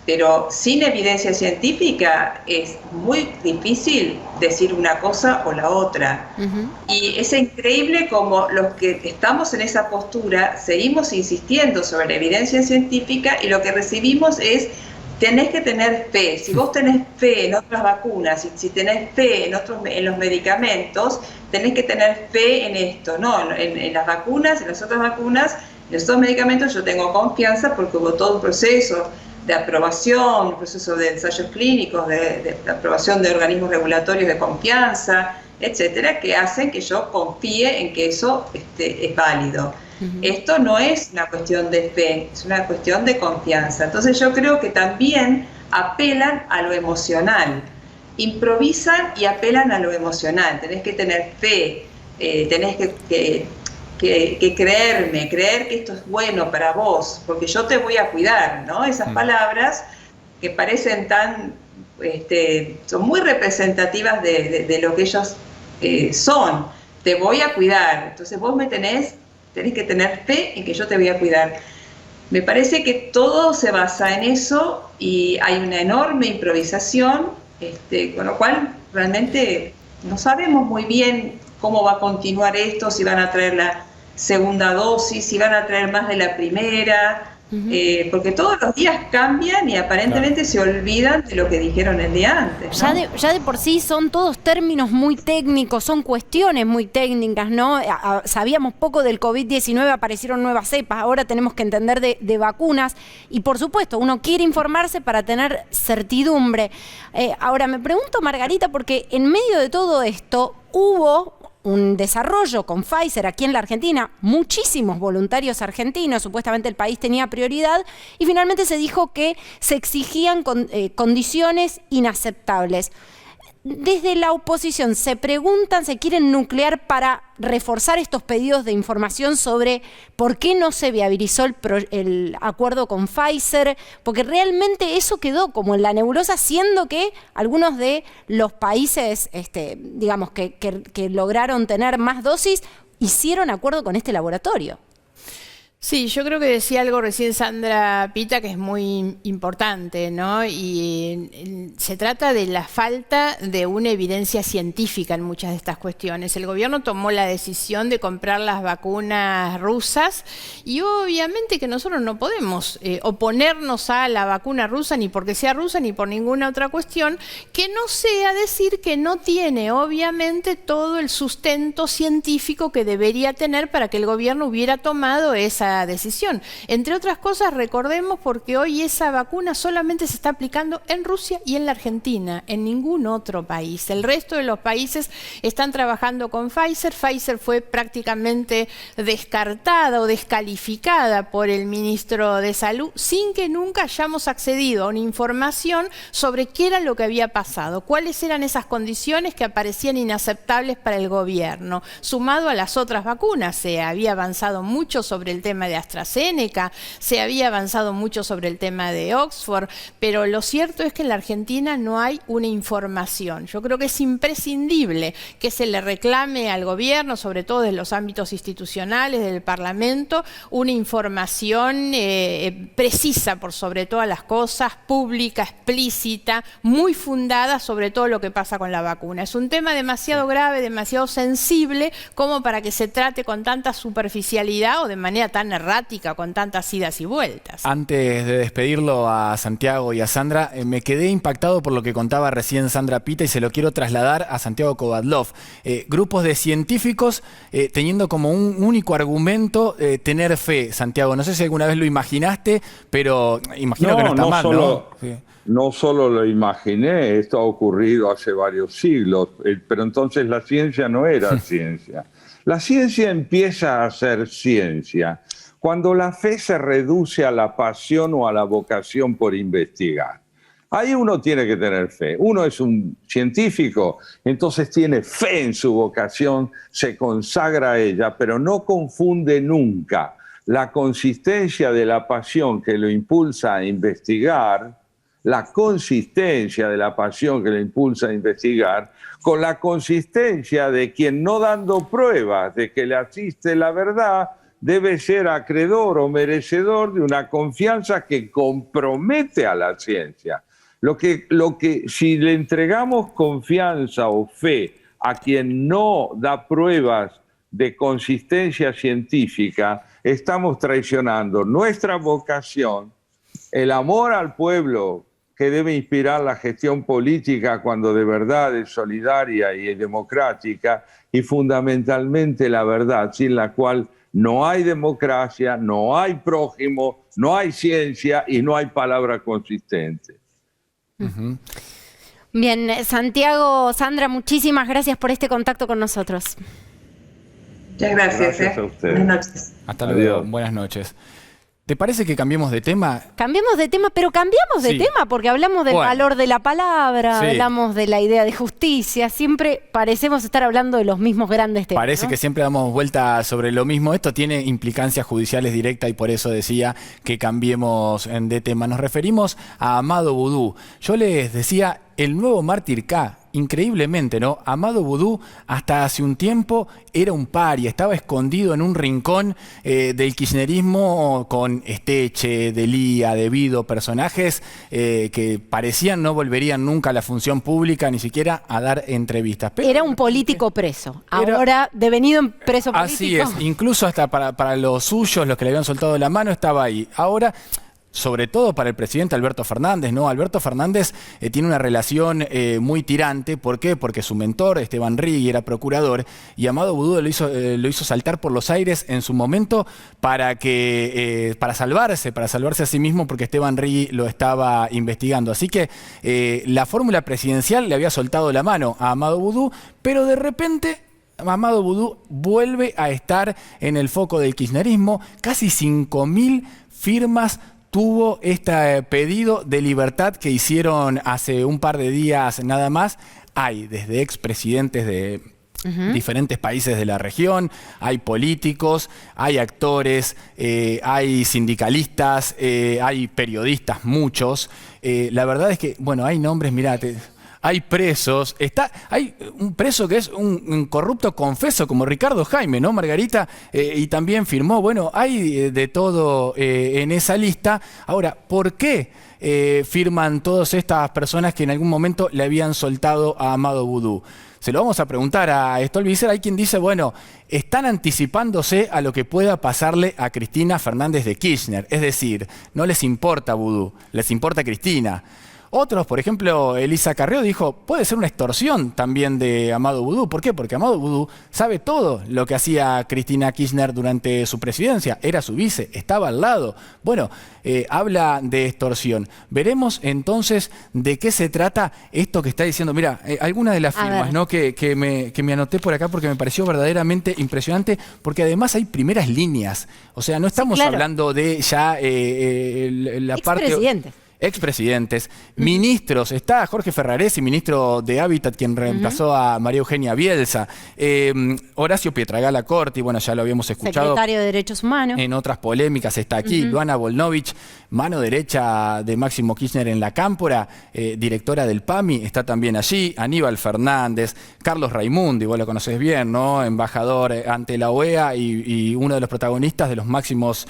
pero sin evidencia científica es muy difícil decir una cosa o la otra. Y es increíble como los que estamos en esa postura seguimos insistiendo sobre la evidencia científica, y lo que recibimos es: tenés que tener fe. Si vos tenés fe en otras vacunas, si tenés fe en los medicamentos, tenés que tener fe en esto. No, en las vacunas, en las otras vacunas, en los otros medicamentos yo tengo confianza porque hubo todo un proceso de aprobación, un proceso de ensayos clínicos, de aprobación de organismos regulatorios de confianza, etcétera, que hacen que yo confíe en que eso es válido. Esto no es una cuestión de fe, es una cuestión de confianza. Entonces yo creo que también apelan a lo emocional, improvisan y apelan a lo emocional. Tenés que tener fe, tenés que creerme, creer que esto es bueno para vos, porque yo te voy a cuidar, ¿no? Esas palabras que parecen tan, son muy representativas de lo que ellos son. Te voy a cuidar, entonces vos tenés que tener fe en que yo te voy a cuidar. Me parece que todo se basa en eso y hay una enorme improvisación, con lo cual realmente no sabemos muy bien cómo va a continuar esto, si van a traer la segunda dosis, si van a traer más de la primera, porque todos los días cambian y aparentemente se olvidan de lo que dijeron el día antes, ¿no? Ya de por sí son todos términos muy técnicos, son cuestiones muy técnicas, ¿no? Sabíamos poco del COVID-19, aparecieron nuevas cepas, ahora tenemos que entender de vacunas y por supuesto uno quiere informarse para tener certidumbre. Ahora me pregunto, Margarita, porque en medio de todo esto hubo un desarrollo con Pfizer aquí en la Argentina, muchísimos voluntarios argentinos, supuestamente el país tenía prioridad, y finalmente se dijo que se exigían condiciones inaceptables. Desde la oposición se preguntan, se quieren nuclear para reforzar estos pedidos de información sobre por qué no se viabilizó el acuerdo con Pfizer, porque realmente eso quedó como en la nebulosa, siendo que algunos de los países digamos que lograron tener más dosis hicieron acuerdo con este laboratorio. Sí, yo creo que decía algo recién Sandra Pita que es muy importante, ¿no? Y se trata de la falta de una evidencia científica en muchas de estas cuestiones. El gobierno tomó la decisión de comprar las vacunas rusas y obviamente que nosotros no podemos oponernos a la vacuna rusa ni porque sea rusa ni por ninguna otra cuestión que no sea decir que no tiene obviamente todo el sustento científico que debería tener para que el gobierno hubiera tomado esa decisión. Entre otras cosas, recordemos porque hoy esa vacuna solamente se está aplicando en Rusia y en la Argentina, en ningún otro país. El resto de los países están trabajando con Pfizer. Pfizer fue prácticamente descartada o descalificada por el ministro de Salud sin que nunca hayamos accedido a una información sobre qué era lo que había pasado, cuáles eran esas condiciones que aparecían inaceptables para el gobierno. Sumado a las otras vacunas, se había avanzado mucho sobre el tema de AstraZeneca, se había avanzado mucho sobre el tema de Oxford, pero lo cierto es que en la Argentina no hay una información. Yo creo que es imprescindible que se le reclame al gobierno, sobre todo desde los ámbitos institucionales, del Parlamento, una información precisa por sobre todas las cosas, pública, explícita, muy fundada sobre todo lo que pasa con la vacuna. Es un tema demasiado grave, demasiado sensible como para que se trate con tanta superficialidad o de manera tan errática, con tantas idas y vueltas. Antes de despedirlo a Santiago y a Sandra, me quedé impactado por lo que contaba recién Sandra Pita y se lo quiero trasladar a Santiago Kovadlov. Grupos de científicos teniendo como un único argumento tener fe. Santiago, no sé si alguna vez lo imaginaste, pero imagino que no está mal, ¿no? Sí. No solo lo imaginé, esto ha ocurrido hace varios siglos, pero entonces la ciencia no era ciencia. La ciencia empieza a ser ciencia cuando la fe se reduce a la pasión o a la vocación por investigar. Ahí uno tiene que tener fe. Uno es un científico, entonces tiene fe en su vocación, se consagra a ella, pero no confunde nunca la consistencia de la pasión que lo impulsa a investigar, la consistencia de la pasión que lo impulsa a investigar, con la consistencia de quien, no dando pruebas de que le asiste la verdad, debe ser acreedor o merecedor de una confianza que compromete a la ciencia. Si le entregamos confianza o fe a quien no da pruebas de consistencia científica, estamos traicionando nuestra vocación, el amor al pueblo que debe inspirar la gestión política cuando de verdad es solidaria y democrática, y fundamentalmente la verdad, sin la cual no hay democracia, no hay prójimo, no hay ciencia y no hay palabra consistente. Bien, Santiago, Sandra, muchísimas gracias por este contacto con nosotros. Muchas gracias. Gracias a ustedes. Buenas noches. Hasta luego. Buenas noches. ¿Te parece que cambiemos de tema? Cambiemos de tema, pero cambiamos de Sí. tema porque hablamos del valor de la palabra, Sí. hablamos de la idea de justicia, siempre parecemos estar hablando de los mismos grandes temas. Parece ¿no? que siempre damos vuelta sobre lo mismo. Esto tiene implicancias judiciales directas y por eso decía que cambiemos de tema. Nos referimos a Amado Vudú. Yo les decía, el nuevo mártir K. Increíblemente, ¿no? Amado Vudú hasta hace un tiempo era un paria, estaba escondido en un rincón del kirchnerismo con Esteche, Delía, Devido, personajes que parecían no volverían nunca a la función pública, ni siquiera a dar entrevistas. Pero era un político preso, Era- ahora devenido en preso político. así es, incluso hasta para los suyos, los que le habían soltado la mano, estaba ahí. Ahora, sobre todo para el presidente Alberto Fernández, ¿no? Alberto Fernández tiene una relación muy tirante. ¿Por qué? Porque su mentor, Esteban Rigui, era procurador y Amado Vudú lo hizo saltar por los aires en su momento para salvarse a sí mismo, porque Esteban Rigui lo estaba investigando. Así que la fórmula presidencial le había soltado la mano a Amado Vudú, pero de repente Amado Vudú vuelve a estar en el foco del kirchnerismo. Casi 5.000 firmas tuvo este pedido de libertad que hicieron hace un par de días nada más. Hay desde expresidentes de diferentes países de la región, hay políticos, hay actores, hay sindicalistas, hay periodistas, muchos. La verdad es que, bueno, hay nombres, mirate. Hay presos, hay un preso que es un corrupto confeso como Ricardo Jaime, ¿no, Margarita? Y también firmó, bueno, hay de todo en esa lista. Ahora, ¿por qué firman todas estas personas que en algún momento le habían soltado a Amado Vudú? Se lo vamos a preguntar a Stolbizer. Hay quien dice, bueno, están anticipándose a lo que pueda pasarle a Cristina Fernández de Kirchner. Es decir, no les importa Vudú, les importa Cristina. Otros, por ejemplo, Elisa Carrió dijo, puede ser una extorsión también de Amado Vudú. ¿Por qué? Porque Amado Vudú sabe todo lo que hacía Cristina Kirchner durante su presidencia. Era su vice, estaba al lado. Bueno, habla de extorsión. Veremos entonces de qué se trata esto que está diciendo. Mira, algunas de las firmas, ¿no? que me anoté por acá porque me pareció verdaderamente impresionante, porque además hay primeras líneas. O sea, no estamos hablando de ya la parte... Expresidentes, ministros, está Jorge Ferraresi, ministro de Hábitat, quien reemplazó a María Eugenia Bielsa, Horacio Pietragala Corti, bueno, ya lo habíamos escuchado. Secretario de Derechos Humanos. En otras polémicas está aquí, Luana Volnovich, mano derecha de Máximo Kirchner en la Cámpora, directora del PAMI, está también allí, Aníbal Fernández, Carlos Raimundi, vos lo conocés bien, ¿no? Embajador ante la OEA y uno de los protagonistas de los máximos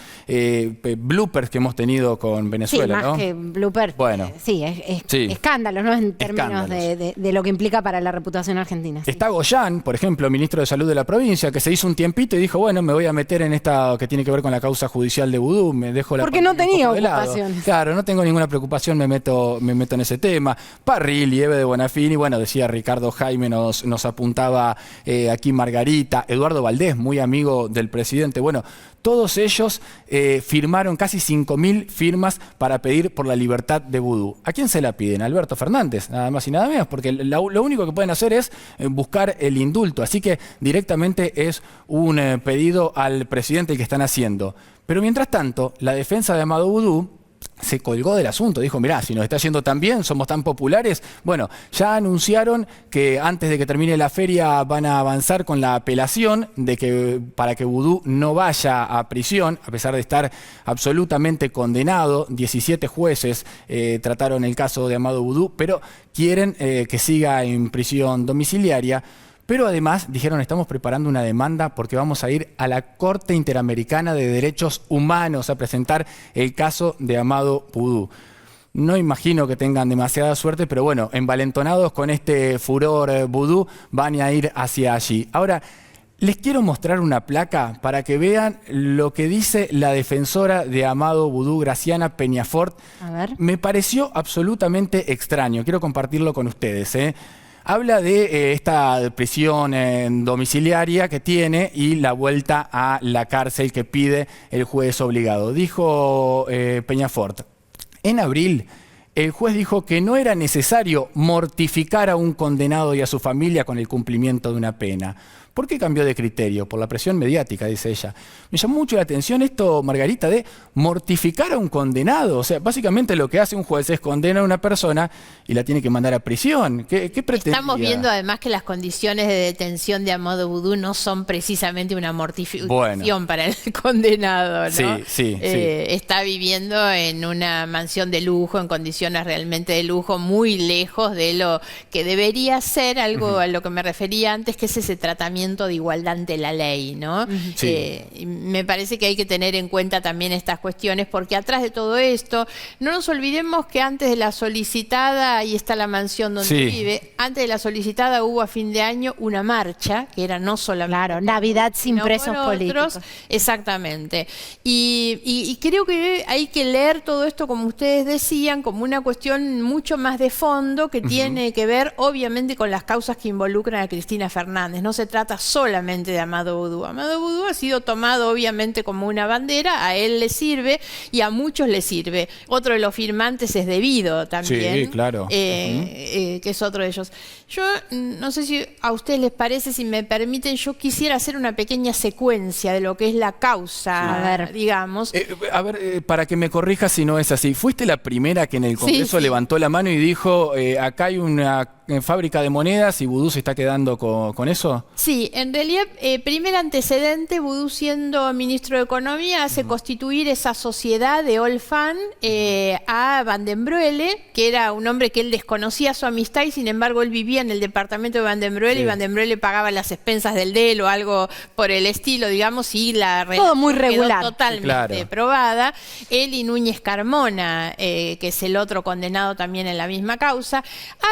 bloopers que hemos tenido con Venezuela, sí, ¿no? Más que blooper. Bueno. Sí, escándalos, ¿no? En términos de lo que implica para la reputación argentina. Sí. Está Goyán, por ejemplo, ministro de Salud de la provincia, que se hizo un tiempito y dijo, bueno, me voy a meter en esta que tiene que ver con la causa judicial de Vudú, me dejo la... Porque no tenía ocupación. Claro, no tengo ninguna preocupación, me meto en ese tema. Parrilli, Eve de Bonafini, bueno, decía Ricardo Jaime, nos apuntaba aquí Margarita, Eduardo Valdés, muy amigo del presidente. Bueno, todos ellos firmaron casi 5.000 firmas para pedir por la libertad de Vudú. ¿A quién se la piden? A Alberto Fernández, nada más y nada menos, porque lo único que pueden hacer es buscar el indulto. Así que directamente es un pedido al presidente que están haciendo. Pero mientras tanto, la defensa de Amado Vudú se colgó del asunto, dijo, mirá, si nos está yendo tan bien, somos tan populares. Bueno, ya anunciaron que antes de que termine la feria van a avanzar con la apelación para que Vudú no vaya a prisión, a pesar de estar absolutamente condenado. 17 jueces trataron el caso de Amado Vudú, pero quieren que siga en prisión domiciliaria. Pero además dijeron, estamos preparando una demanda porque vamos a ir a la Corte Interamericana de Derechos Humanos a presentar el caso de Amado Vudú. No imagino que tengan demasiada suerte, pero bueno, envalentonados con este furor Vudú, van a ir hacia allí. Ahora, les quiero mostrar una placa para que vean lo que dice la defensora de Amado Vudú, Graciana Peñafort. A ver. Me pareció absolutamente extraño, quiero compartirlo con ustedes, Habla de esta prisión domiciliaria que tiene y la vuelta a la cárcel que pide el juez obligado. Dijo Peñafort, en abril el juez dijo que no era necesario mortificar a un condenado y a su familia con el cumplimiento de una pena. ¿Por qué cambió de criterio? Por la presión mediática, dice ella. Me llamó mucho la atención esto, Margarita, de mortificar a un condenado. O sea, básicamente lo que hace un juez es condenar a una persona y la tiene que mandar a prisión. ¿Qué pretendía? Estamos viendo además que las condiciones de detención de Amado Boudou no son precisamente una mortificación para el condenado, ¿no? Sí. Está viviendo en una mansión de lujo, en condiciones realmente de lujo, muy lejos de lo que debería ser, algo a lo que me refería antes, que es ese tratamiento de igualdad ante la ley, ¿no? Me parece que hay que tener en cuenta también estas cuestiones, porque atrás de todo esto, no nos olvidemos que antes de la solicitada, ahí está la mansión donde vive, antes de la solicitada hubo a fin de año una marcha, que era no solamente... Claro, Navidad sin presos políticos. Exactamente. Y creo que hay que leer todo esto, como ustedes decían, como una cuestión mucho más de fondo, que tiene que ver obviamente con las causas que involucran a Cristina Fernández. No se trata solamente de Amado Boudou. Amado Boudou ha sido tomado obviamente como una bandera, a él le sirve y a muchos le sirve. Otro de los firmantes es Debido también, sí, claro. Que es otro de ellos. Yo no sé si a ustedes les parece, si me permiten, yo quisiera hacer una pequeña secuencia de lo que es la causa, digamos. Para que me corrijas si no es así, ¿fuiste la primera que en el Congreso levantó la mano y dijo, acá hay una fábrica de monedas y Boudou se está quedando con eso? Sí, en realidad, primer antecedente, Boudou siendo ministro de Economía hace constituir esa sociedad de Olfan a Van den Broele, que era un hombre que él desconocía su amistad y sin embargo él vivía en el departamento de Van den Broele y Van den Broele pagaba las expensas del DEL o algo por el estilo, digamos, y la todo muy regular, quedó totalmente probada. Él y Núñez Carmona, que es el otro condenado también en la misma causa,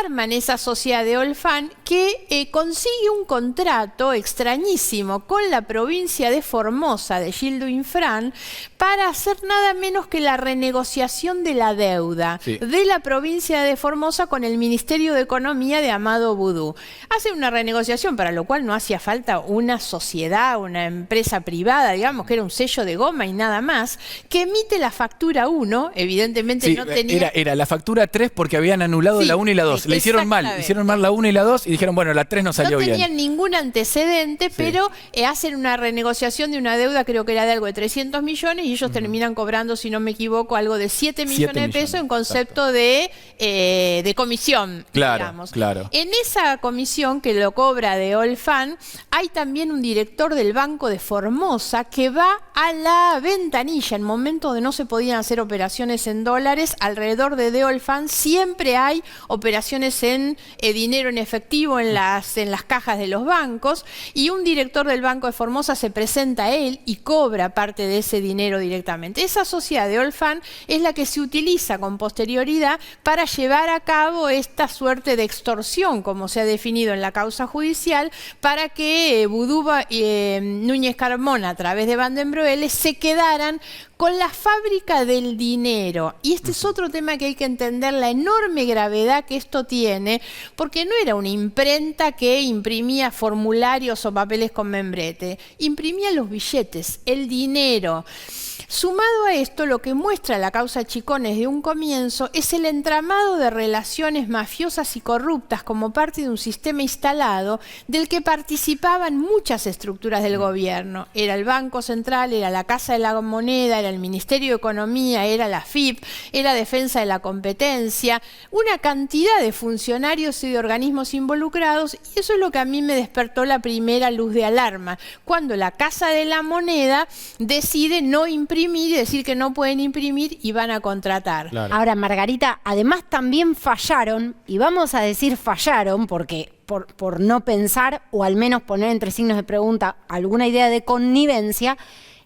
arman esa sociedad de Olfan que consigue un contrato extrañísimo con la provincia de Formosa, de Gildo Infran, para hacer nada menos que la renegociación de la deuda de la provincia de Formosa con el Ministerio de Economía de Amado Boudou. Hacen una renegociación para lo cual no hacía falta una sociedad, una empresa privada, digamos, que era un sello de goma y nada más, que emite la factura 1, evidentemente no tenía... Era la factura 3 porque habían anulado la 1 y la 2. Le hicieron mal la 1 y la 2 y dijeron, bueno, la 3 no salió bien. No tenían ningún antecedente, pero hacen una renegociación de una deuda, creo que era de algo de 300 millones, y ellos terminan cobrando, si no me equivoco, algo de 7 millones de pesos en concepto de comisión, digamos. Claro. En esa comisión que lo cobra de Olfan, hay también un director del Banco de Formosa que va a la ventanilla en momentos de no se podían hacer operaciones en dólares. Alrededor de Olfan siempre hay operaciones en dinero en efectivo en las cajas de los bancos, y un director del Banco de Formosa se presenta a él y cobra parte de ese dinero directamente. Esa sociedad de Olfan es la que se utiliza con posterioridad para llevar a cabo esta suerte de extorsión, como se ha definido en la causa judicial, para que Boudou y Núñez Carmona, a través de Van den Broele, se quedaran con la fábrica del dinero. Y este es otro tema que hay que entender, la enorme gravedad que esto tiene, porque no era una imprenta que imprimía formularios o papeles con membrete, imprimía los billetes, el dinero. Sumado a esto, lo que muestra la causa Chicón desde un comienzo es el entramado de relaciones mafiosas y corruptas como parte de un sistema instalado del que participaban muchas estructuras del gobierno. Era el Banco Central, era la Casa de la Moneda, era el Ministerio de Economía, era la FIP, era Defensa de la Competencia, una cantidad de funcionarios y de organismos involucrados, y eso es lo que a mí me despertó la primera luz de alarma, cuando la Casa de la Moneda decide no imprimir y decir que no pueden imprimir y van a contratar. Claro. Ahora, Margarita, además también fallaron, y vamos a decir fallaron porque por no pensar o al menos poner entre signos de pregunta alguna idea de connivencia,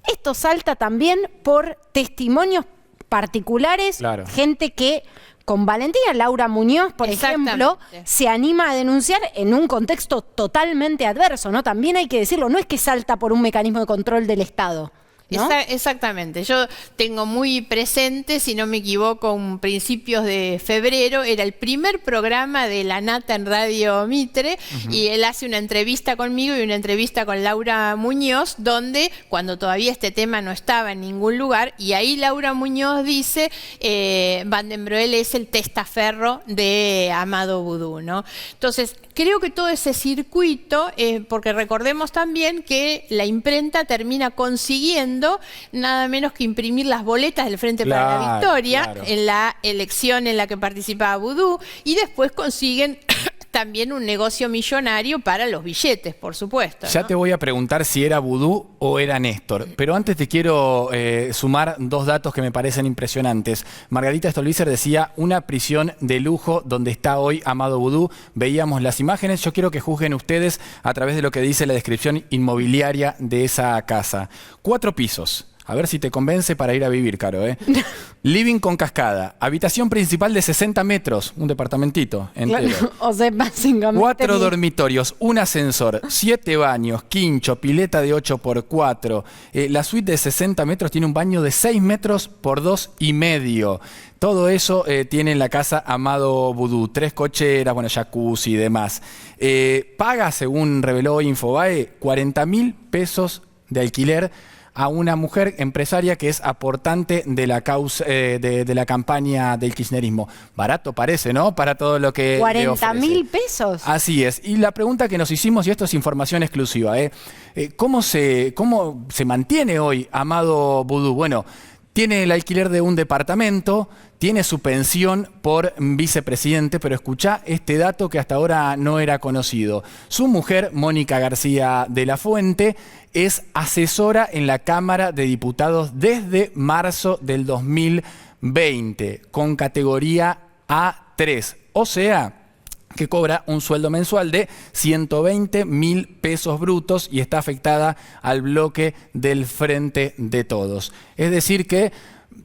esto salta también por testimonios particulares, gente que con valentía, Laura Muñoz, por ejemplo, se anima a denunciar en un contexto totalmente adverso, ¿no? También hay que decirlo, no es que salta por un mecanismo de control del Estado. ¿no? Exactamente. Yo tengo muy presente, si no me equivoco, principios de febrero, era el primer programa de La Nata en Radio Mitre, y él hace una entrevista conmigo y una entrevista con Laura Muñoz, donde, cuando todavía este tema no estaba en ningún lugar, y ahí Laura Muñoz dice, Van den Broel es el testaferro de Amado Vudú, ¿no? Entonces, creo que todo ese circuito, porque recordemos también que la imprenta termina consiguiendo nada menos que imprimir las boletas del Frente para la Victoria en la elección en la que participaba Vudú, y después consiguen también un negocio millonario para los billetes, por supuesto, ¿no? Ya te voy a preguntar si era Vudú o era Néstor, pero antes te quiero sumar dos datos que me parecen impresionantes. Margarita Stolbizer decía una prisión de lujo donde está hoy Amado Vudú. Veíamos las imágenes, yo quiero que juzguen ustedes a través de lo que dice la descripción inmobiliaria de esa casa. 4 pisos. A ver si te convence para ir a vivir, Caro, ¿eh? Living con cascada. Habitación principal de 60 metros. Un departamentito entero. Claro, o sea, básicamente... 4 dormitorios, un ascensor, 7 baños, quincho, pileta de 8x4. La suite de 60 metros tiene un baño de 6 metros por 2,5. Todo eso tiene en la casa Amado Vudú. 3 cocheras, bueno, jacuzzi y demás. Paga, según reveló hoy Infobae, 40.000 pesos de alquiler a una mujer empresaria que es aportante de la causa de la campaña del kirchnerismo. Barato parece, ¿no? Para todo lo que 40.000 pesos. Así es. Y la pregunta que nos hicimos, y esto es información exclusiva, ¿cómo se mantiene hoy Amado Vudú? Bueno, tiene el alquiler de un departamento, tiene su pensión por vicepresidente, pero escuchá este dato que hasta ahora no era conocido. Su mujer, Mónica García de la Fuente, es asesora en la Cámara de Diputados desde marzo del 2020, con categoría A3. O sea, que cobra un sueldo mensual de 120.000 pesos brutos y está afectada al bloque del Frente de Todos. Es decir que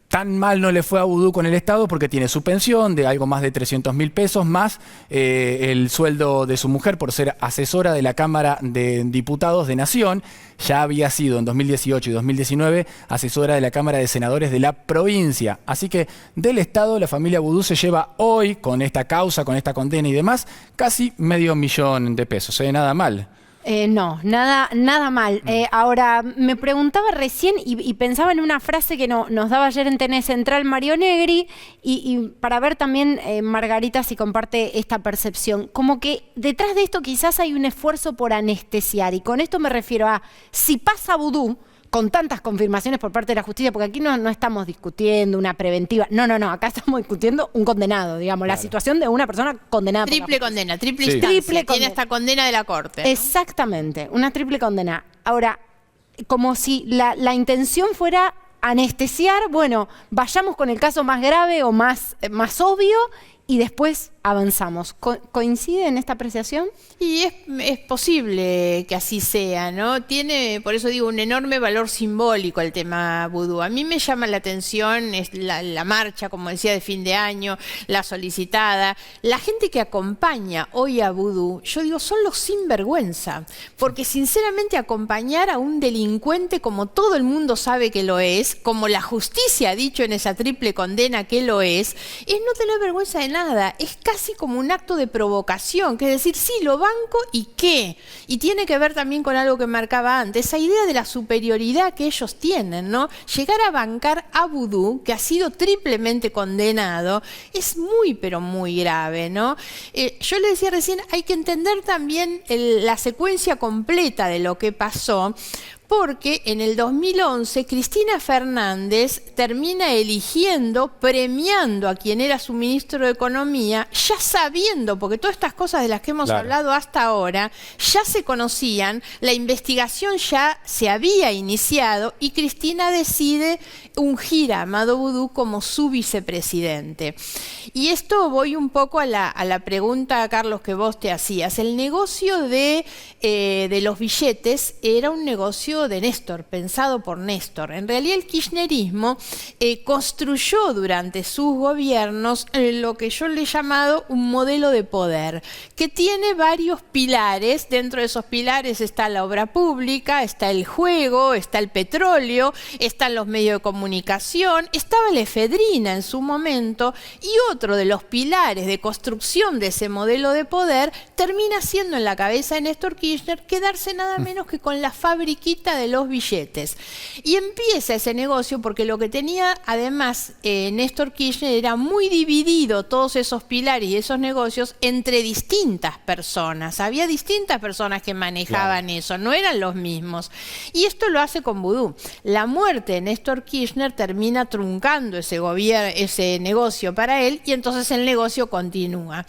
tan mal no le fue a Vudú con el Estado porque tiene su pensión de algo más de 300.000 pesos, más el sueldo de su mujer por ser asesora de la Cámara de Diputados de Nación. Ya había sido en 2018 y 2019 asesora de la Cámara de Senadores de la provincia. Así que del Estado la familia Vudú se lleva hoy, con esta causa, con esta condena y demás, casi $500.000 de pesos. Nada mal. No, nada mal. Ahora, me preguntaba recién y pensaba en una frase que nos daba ayer en TN Central Mario Negri, y para ver también, Margarita, si comparte esta percepción. Como que detrás de esto quizás hay un esfuerzo por anestesiar, y con esto me refiero a, si pasa Vudú, con tantas confirmaciones por parte de la justicia, porque aquí no estamos discutiendo una preventiva, no, acá estamos discutiendo un condenado, digamos, claro, la situación de una persona condenada. Triple condena, triple instancia, tiene esta condena de la Corte, ¿no? Exactamente, una triple condena. Ahora, como si la intención fuera anestesiar, bueno, vayamos con el caso más grave o más obvio y después avanzamos. ¿Coincide en esta apreciación? Y es posible que así sea, ¿no? Tiene, por eso digo, un enorme valor simbólico el tema Vudú. A mí me llama la atención la marcha, como decía, de fin de año, la solicitada. La gente que acompaña hoy a Vudú, yo digo, son los sinvergüenza. Porque sinceramente acompañar a un delincuente como todo el mundo sabe que lo es, como la justicia ha dicho en esa triple condena que lo es no tener vergüenza de nada. Es casi como un acto de provocación, que es decir, sí, lo banco y qué. Y tiene que ver también con algo que marcaba antes, esa idea de la superioridad que ellos tienen, ¿no? Llegar a bancar a Vudú, que ha sido triplemente condenado, es muy, pero muy grave, ¿no? Yo le decía recién, hay que entender también la secuencia completa de lo que pasó, porque en el 2011 Cristina Fernández termina eligiendo, premiando a quien era su ministro de Economía, ya sabiendo, porque todas estas cosas de las que hemos hablado hasta ahora, ya se conocían, la investigación ya se había iniciado y Cristina decide ungir a Amado Vudú como su vicepresidente. Y esto voy un poco a la pregunta, Carlos, que vos te hacías. El negocio de los billetes era un negocio negocio de Néstor, pensado por Néstor. En realidad el kirchnerismo construyó durante sus gobiernos lo que yo le he llamado un modelo de poder, que tiene varios pilares. Dentro de esos pilares está la obra pública, está el juego, está el petróleo, están los medios de comunicación, estaba la efedrina en su momento, y otro de los pilares de construcción de ese modelo de poder termina siendo en la cabeza de Néstor Kirchner quedarse nada menos que con la fabriquita de los billetes. Y empieza ese negocio porque lo que tenía además Néstor Kirchner era muy dividido todos esos pilares y esos negocios entre distintas personas. Había distintas personas que manejaban eso, no eran los mismos. Y esto lo hace con Vudú. La muerte de Néstor Kirchner termina truncando ese negocio para él, y entonces el negocio continúa.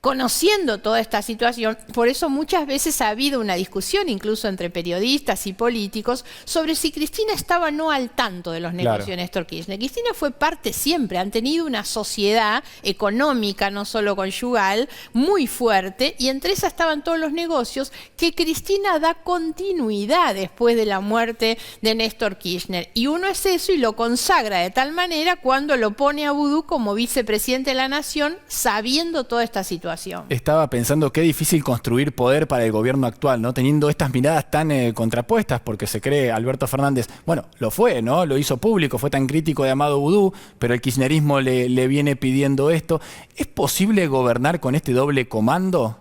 Conociendo toda esta situación, por eso muchas veces ha habido una discusión, incluso entre periodistas y políticos, sobre si Cristina estaba o no al tanto de los negocios de Néstor Kirchner. Cristina fue parte siempre, han tenido una sociedad económica, no solo conyugal, muy fuerte, y entre esas estaban todos los negocios que Cristina da continuidad después de la muerte de Néstor Kirchner. Y uno es eso, y lo consagra de tal manera cuando lo pone a Vudú como vicepresidente de la Nación, sabiendo toda esta situación. Estaba pensando qué difícil construir poder para el gobierno actual, ¿no? Teniendo estas miradas tan contrapuestas, porque se cree Alberto Fernández, bueno, lo fue, ¿no? Lo hizo público, fue tan crítico de Amado Vudú, pero el kirchnerismo le viene pidiendo esto. ¿Es posible gobernar con este doble comando?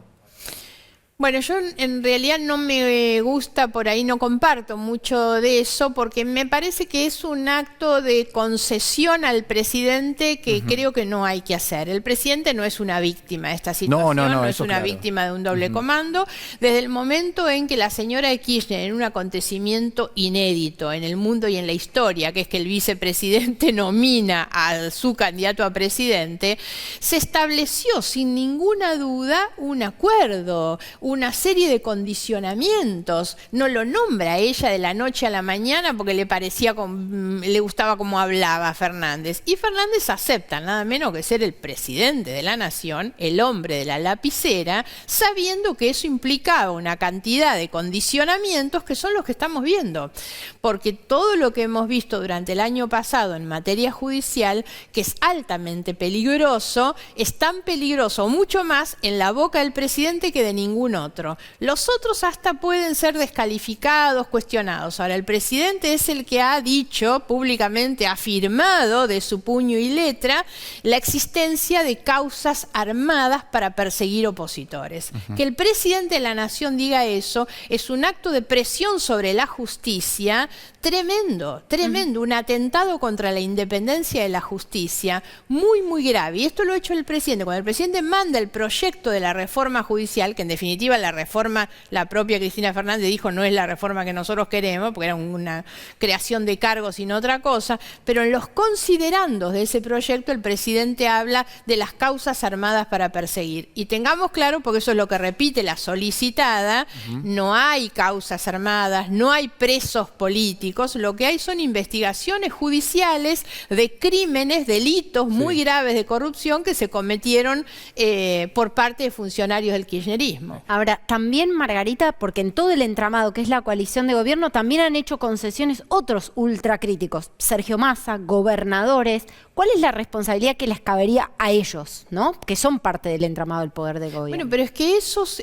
Bueno, yo en realidad no me gusta, por ahí no comparto mucho de eso, porque me parece que es un acto de concesión al presidente que creo que no hay que hacer. El presidente no es una víctima de esta situación, no es una víctima de un doble comando. Desde el momento en que la señora de Kirchner, en un acontecimiento inédito en el mundo y en la historia, que es que el vicepresidente nomina a su candidato a presidente, se estableció sin ninguna duda un acuerdo, una serie de condicionamientos. No lo nombra ella de la noche a la mañana porque le gustaba cómo hablaba Fernández. Y Fernández acepta nada menos que ser el presidente de la Nación, el hombre de la lapicera, sabiendo que eso implicaba una cantidad de condicionamientos que son los que estamos viendo. Porque todo lo que hemos visto durante el año pasado en materia judicial, que es altamente peligroso, es tan peligroso o mucho más en la boca del presidente que de ningún otro. Los otros hasta pueden ser descalificados, cuestionados. Ahora, el presidente es el que ha dicho públicamente, ha afirmado de su puño y letra la existencia de causas armadas para perseguir opositores. Que el presidente de la Nación diga eso es un acto de presión sobre la justicia tremendo, tremendo, un atentado contra la independencia de la justicia, muy, muy grave. Y esto lo ha hecho el presidente. Cuando el presidente manda el proyecto de la reforma judicial, que en definitiva la reforma, la propia Cristina Fernández dijo, no es la reforma que nosotros queremos, porque era una creación de cargos y no otra cosa, pero en los considerandos de ese proyecto el presidente habla de las causas armadas para perseguir. Y tengamos claro, porque eso es lo que repite la solicitada, no hay causas armadas, no hay presos políticos, lo que hay son investigaciones judiciales de crímenes, delitos muy graves de corrupción que se cometieron por parte de funcionarios del kirchnerismo. Ahora, también, Margarita, porque en todo el entramado que es la coalición de gobierno también han hecho concesiones otros ultracríticos. Sergio Massa, gobernadores. ¿Cuál es la responsabilidad que les cabería a ellos, ¿no? Que son parte del entramado del poder de gobierno? Bueno, pero es que esos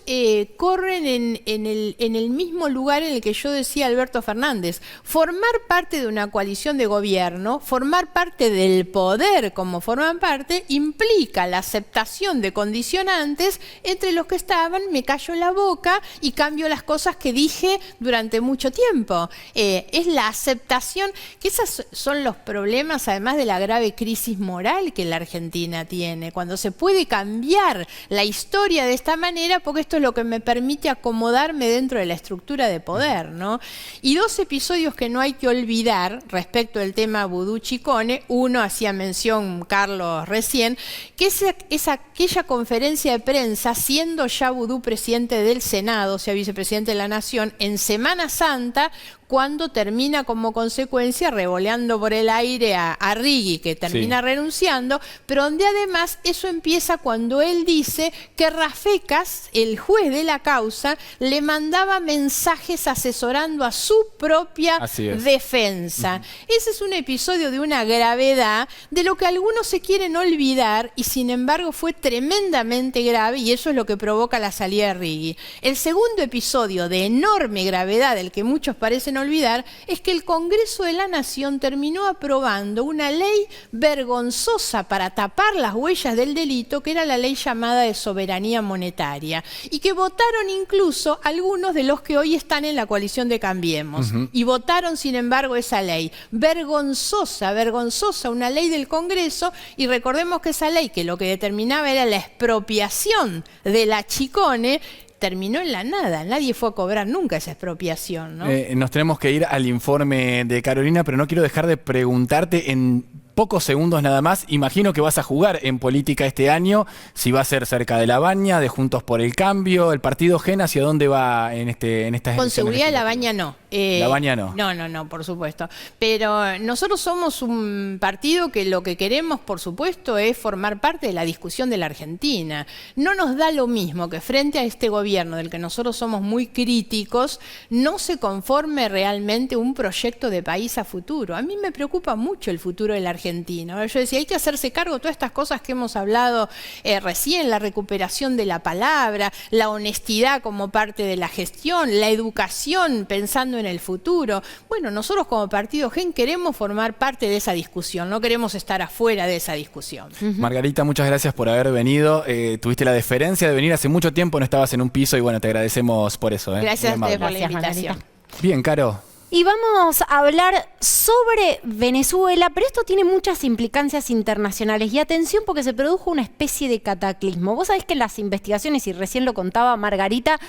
corren en el mismo lugar en el que yo decía Alberto Fernández. Formar parte de una coalición de gobierno, formar parte del poder como forman parte, implica la aceptación de condicionantes entre los que estaban, me callo la boca y cambio las cosas que dije durante mucho tiempo. Es la aceptación, que esos son los problemas, además de la grave crisis moral que la Argentina tiene, cuando se puede cambiar la historia de esta manera, porque esto es lo que me permite acomodarme dentro de la estructura de poder, ¿no? Y dos episodios que no hay que olvidar respecto del tema Vudú Chicone. Uno, hacía mención Carlos recién, que es aquella conferencia de prensa, siendo ya Vudú presidente del Senado, o sea, vicepresidente de la Nación, en Semana Santa, cuando termina como consecuencia revoleando por el aire a Righi, que termina renunciando, pero donde además eso empieza cuando él dice que Rafecas, el juez de la causa, le mandaba mensajes asesorando a su propia defensa. Ese es un episodio de una gravedad de lo que algunos se quieren olvidar y sin embargo fue tremendamente grave, y eso es lo que provoca la salida de Righi. El segundo episodio de enorme gravedad, del que muchos parecen olvidar, es que el Congreso de la Nación terminó aprobando una ley vergonzosa para tapar las huellas del delito, que era la ley llamada de soberanía monetaria, y que votaron incluso algunos de los que hoy están en la coalición de Cambiemos, y votaron sin embargo esa ley. Vergonzosa, vergonzosa, una ley del Congreso, y recordemos que esa ley, que lo que determinaba era la expropiación de la Chicone, terminó en la nada. Nadie fue a cobrar nunca esa expropiación, ¿no? Nos tenemos que ir al informe de Carolina, pero no quiero dejar de preguntarte en pocos segundos nada más. Imagino que vas a jugar en política este año, si va a ser cerca de La Baña, de Juntos por el Cambio, el partido GEN, ¿hacia dónde va en estas elecciones? Con seguridad La Baña no. La Baña no. No, por supuesto. Pero nosotros somos un partido que lo que queremos, por supuesto, es formar parte de la discusión de la Argentina. No nos da lo mismo que frente a este gobierno, del que nosotros somos muy críticos, no se conforme realmente un proyecto de país a futuro. A mí me preocupa mucho el futuro de la Argentina. Yo decía, hay que hacerse cargo de todas estas cosas que hemos hablado recién, la recuperación de la palabra, la honestidad como parte de la gestión, la educación pensando en el futuro. Bueno, nosotros como Partido GEN queremos formar parte de esa discusión, no queremos estar afuera de esa discusión. Margarita, muchas gracias por haber venido. Tuviste la deferencia de venir hace mucho tiempo, no estabas en un piso y bueno, te agradecemos por eso. Gracias a ustedes por la invitación. Margarita. Bien, Caro. Y vamos a hablar sobre Venezuela, pero esto tiene muchas implicancias internacionales. Y atención, porque se produjo una especie de cataclismo. Vos sabés que las investigaciones, y recién lo contaba Margarita,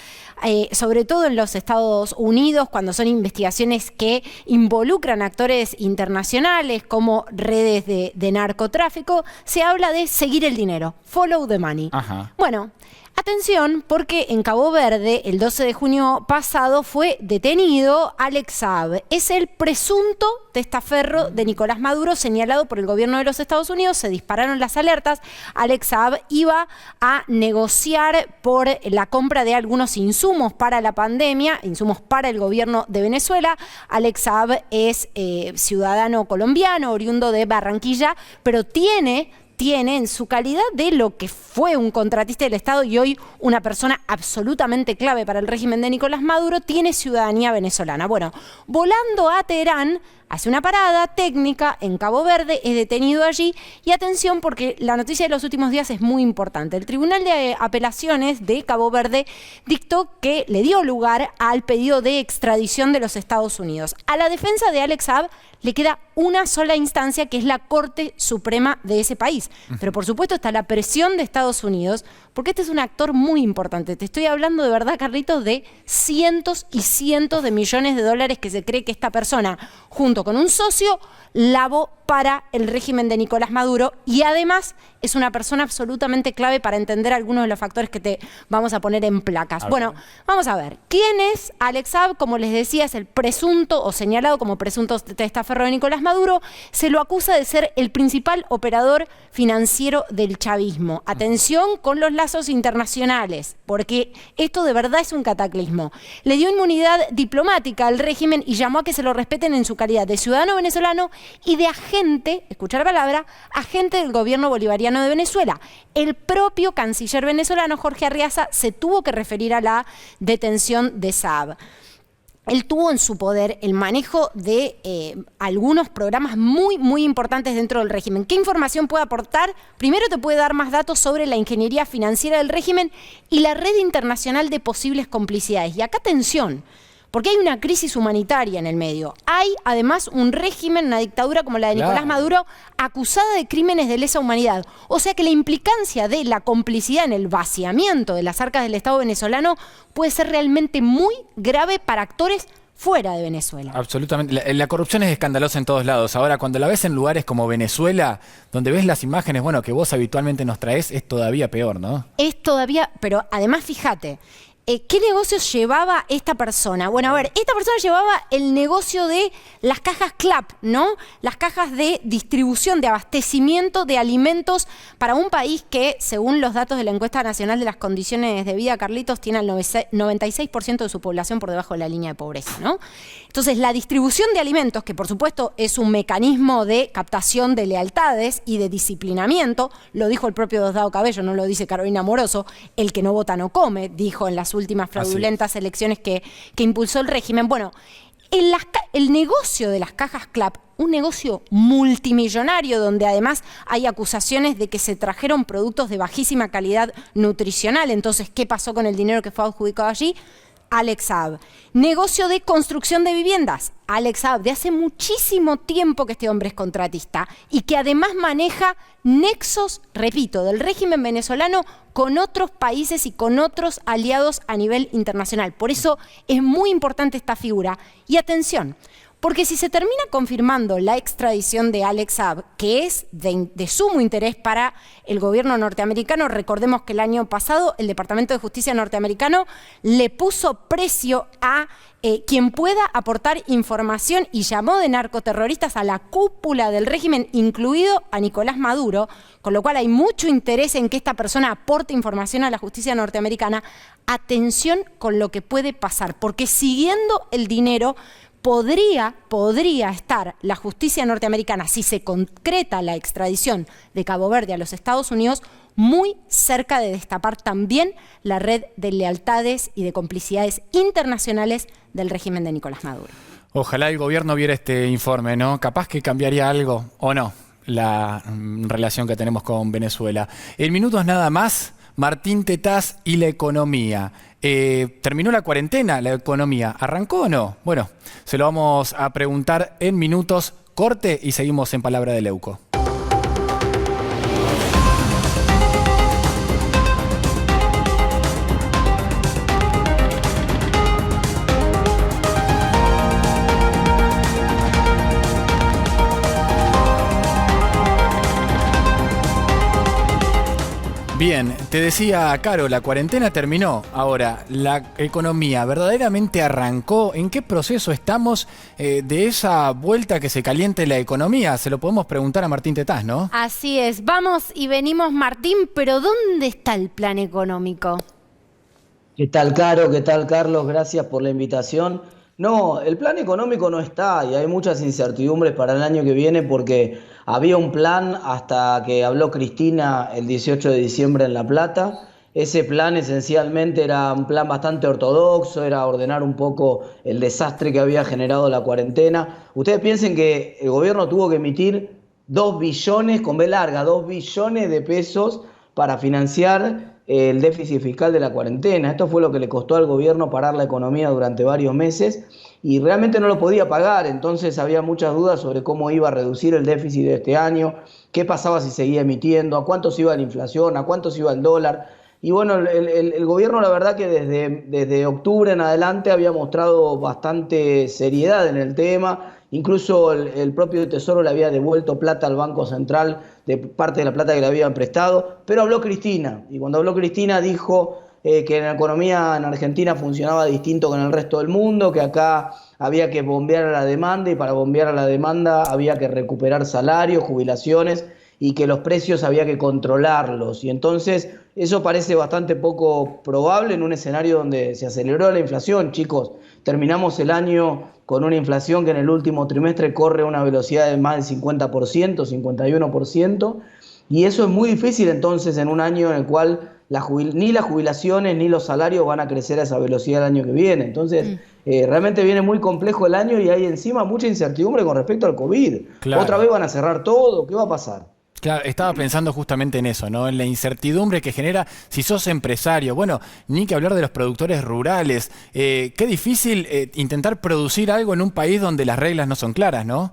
sobre todo en los Estados Unidos, cuando son investigaciones que involucran actores internacionales como redes de narcotráfico, se habla de seguir el dinero, follow the money. Bueno, atención, porque en Cabo Verde, el 12 de junio pasado, fue detenido Alex Saab. Es el presunto testaferro de Nicolás Maduro, señalado por el gobierno de los Estados Unidos. Se dispararon las alertas. Alex Saab iba a negociar por la compra de algunos insumos para la pandemia, insumos para el gobierno de Venezuela. Alex Saab es ciudadano colombiano, oriundo de Barranquilla, pero tiene en su calidad de lo que fue un contratista del Estado y hoy una persona absolutamente clave para el régimen de Nicolás Maduro, tiene ciudadanía venezolana. Bueno, volando a Teherán, hace una parada técnica en Cabo Verde, es detenido allí y atención porque la noticia de los últimos días es muy importante. El Tribunal de Apelaciones de Cabo Verde dictó que le dio lugar al pedido de extradición de los Estados Unidos. A la defensa de Alex Saab le queda una sola instancia, que es la Corte Suprema de ese país. Pero por supuesto está la presión de Estados Unidos, porque este es un actor muy importante. Te estoy hablando de verdad, Carlitos, de cientos y cientos de millones de dólares que se cree que esta persona, junto con un socio, lavó para el régimen de Nicolás Maduro, y además es una persona absolutamente clave para entender algunos de los factores que te vamos a poner en placas. Bueno, vamos a ver. ¿Quién es Alex Saab? Como les decía, es el presunto o señalado como presunto testaferro de Nicolás Maduro. Se lo acusa de ser el principal operador financiero del chavismo. Atención con los lazos internacionales, porque esto de verdad es un cataclismo. Le dio inmunidad diplomática al régimen y llamó a que se lo respeten en su calidad de ciudadano venezolano y de agente, escuchar la palabra, agente del gobierno bolivariano de Venezuela. El propio canciller venezolano, Jorge Arriaza, se tuvo que referir a la detención de Saab. Él tuvo en su poder el manejo de algunos programas muy, muy importantes dentro del régimen. ¿Qué información puede aportar? Primero te puede dar más datos sobre la ingeniería financiera del régimen y la red internacional de posibles complicidades. Y acá atención, porque hay una crisis humanitaria en el medio. Hay además un régimen, una dictadura como la de Nicolás Maduro, acusada de crímenes de lesa humanidad. O sea que la implicancia de la complicidad en el vaciamiento de las arcas del Estado venezolano puede ser realmente muy grave para actores fuera de Venezuela. Absolutamente. La corrupción es escandalosa en todos lados. Ahora, cuando la ves en lugares como Venezuela, donde ves las imágenes, bueno, que vos habitualmente nos traes, es todavía peor, ¿no? Es todavía, pero además fíjate, ¿qué negocios llevaba esta persona? Bueno, a ver, esta persona llevaba el negocio de las cajas CLAP, ¿no? Las cajas de distribución, de abastecimiento de alimentos para un país que, según los datos de la Encuesta Nacional de las Condiciones de Vida, Carlitos, tiene el 96% de su población por debajo de la línea de pobreza, ¿no? Entonces, la distribución de alimentos, que por supuesto es un mecanismo de captación de lealtades y de disciplinamiento, lo dijo el propio Diosdado Cabello, no lo dice Carolina Moroso, el que no vota no come, dijo en las últimas fraudulentas elecciones que impulsó el régimen. Bueno, el negocio de las cajas CLAP, un negocio multimillonario donde además hay acusaciones de que se trajeron productos de bajísima calidad nutricional. Entonces, ¿qué pasó con el dinero que fue adjudicado allí? Alex Saab. Negocio de construcción de viviendas. Alex Saab, de hace muchísimo tiempo que este hombre es contratista y que además maneja nexos, repito, del régimen venezolano con otros países y con otros aliados a nivel internacional. Por eso es muy importante esta figura. Y atención, porque si se termina confirmando la extradición de Alex Saab, que es de sumo interés para el gobierno norteamericano, recordemos que el año pasado el Departamento de Justicia norteamericano le puso precio a quien pueda aportar información y llamó de narcoterroristas a la cúpula del régimen, incluido a Nicolás Maduro, con lo cual hay mucho interés en que esta persona aporte información a la justicia norteamericana. Atención con lo que puede pasar, porque siguiendo el dinero podría estar la justicia norteamericana, si se concreta la extradición de Cabo Verde a los Estados Unidos, muy cerca de destapar también la red de lealtades y de complicidades internacionales del régimen de Nicolás Maduro. Ojalá el gobierno viera este informe, ¿no? Capaz que cambiaría algo, o no, la relación que tenemos con Venezuela. En minutos nada más, Martín Tetaz y la economía. ¿Terminó la cuarentena, la economía? ¿Arrancó o no? Bueno, se lo vamos a preguntar en minutos. Corte y seguimos en Palabra de Leuco. Bien, te decía, Caro, la cuarentena terminó. Ahora, la economía verdaderamente arrancó. ¿En qué proceso estamos de esa vuelta que se caliente la economía? Se lo podemos preguntar a Martín Tetaz, ¿no? Así es. Vamos y venimos, Martín, pero ¿dónde está el plan económico? ¿Qué tal, Caro? ¿Qué tal, Carlos? Gracias por la invitación. No, el plan económico no está y hay muchas incertidumbres para el año que viene porque había un plan hasta que habló Cristina el 18 de diciembre en La Plata. Ese plan esencialmente era un plan bastante ortodoxo, era ordenar un poco el desastre que había generado la cuarentena. Ustedes piensen que el gobierno tuvo que emitir 2 billones, con B larga, 2 billones de pesos para financiar el déficit fiscal de la cuarentena. Esto fue lo que le costó al gobierno parar la economía durante varios meses y realmente no lo podía pagar. Entonces había muchas dudas sobre cómo iba a reducir el déficit de este año, qué pasaba si seguía emitiendo, a cuánto se iba la inflación, a cuánto se iba el dólar. Y bueno, el gobierno, la verdad que desde octubre en adelante había mostrado bastante seriedad en el tema. Incluso el propio Tesoro le había devuelto plata al Banco Central de parte de la plata que le habían prestado, pero habló Cristina, y cuando habló Cristina dijo que la economía en Argentina funcionaba distinto que en el resto del mundo, que acá había que bombear a la demanda y para bombear a la demanda había que recuperar salarios, jubilaciones y que los precios había que controlarlos. Y entonces eso parece bastante poco probable en un escenario donde se aceleró la inflación, chicos. Terminamos el año con una inflación que en el último trimestre corre a una velocidad de más del 50%, 51%, y eso es muy difícil entonces en un año en el cual ni las jubilaciones ni los salarios van a crecer a esa velocidad el año que viene. Entonces, realmente viene muy complejo el año y hay encima mucha incertidumbre con respecto al COVID. Claro. ¿Otra vez van a cerrar todo? ¿Qué va a pasar? Claro, estaba pensando justamente en eso, ¿no? En la incertidumbre que genera si sos empresario. Bueno, ni que hablar de los productores rurales. Qué difícil intentar producir algo en un país donde las reglas no son claras, ¿no?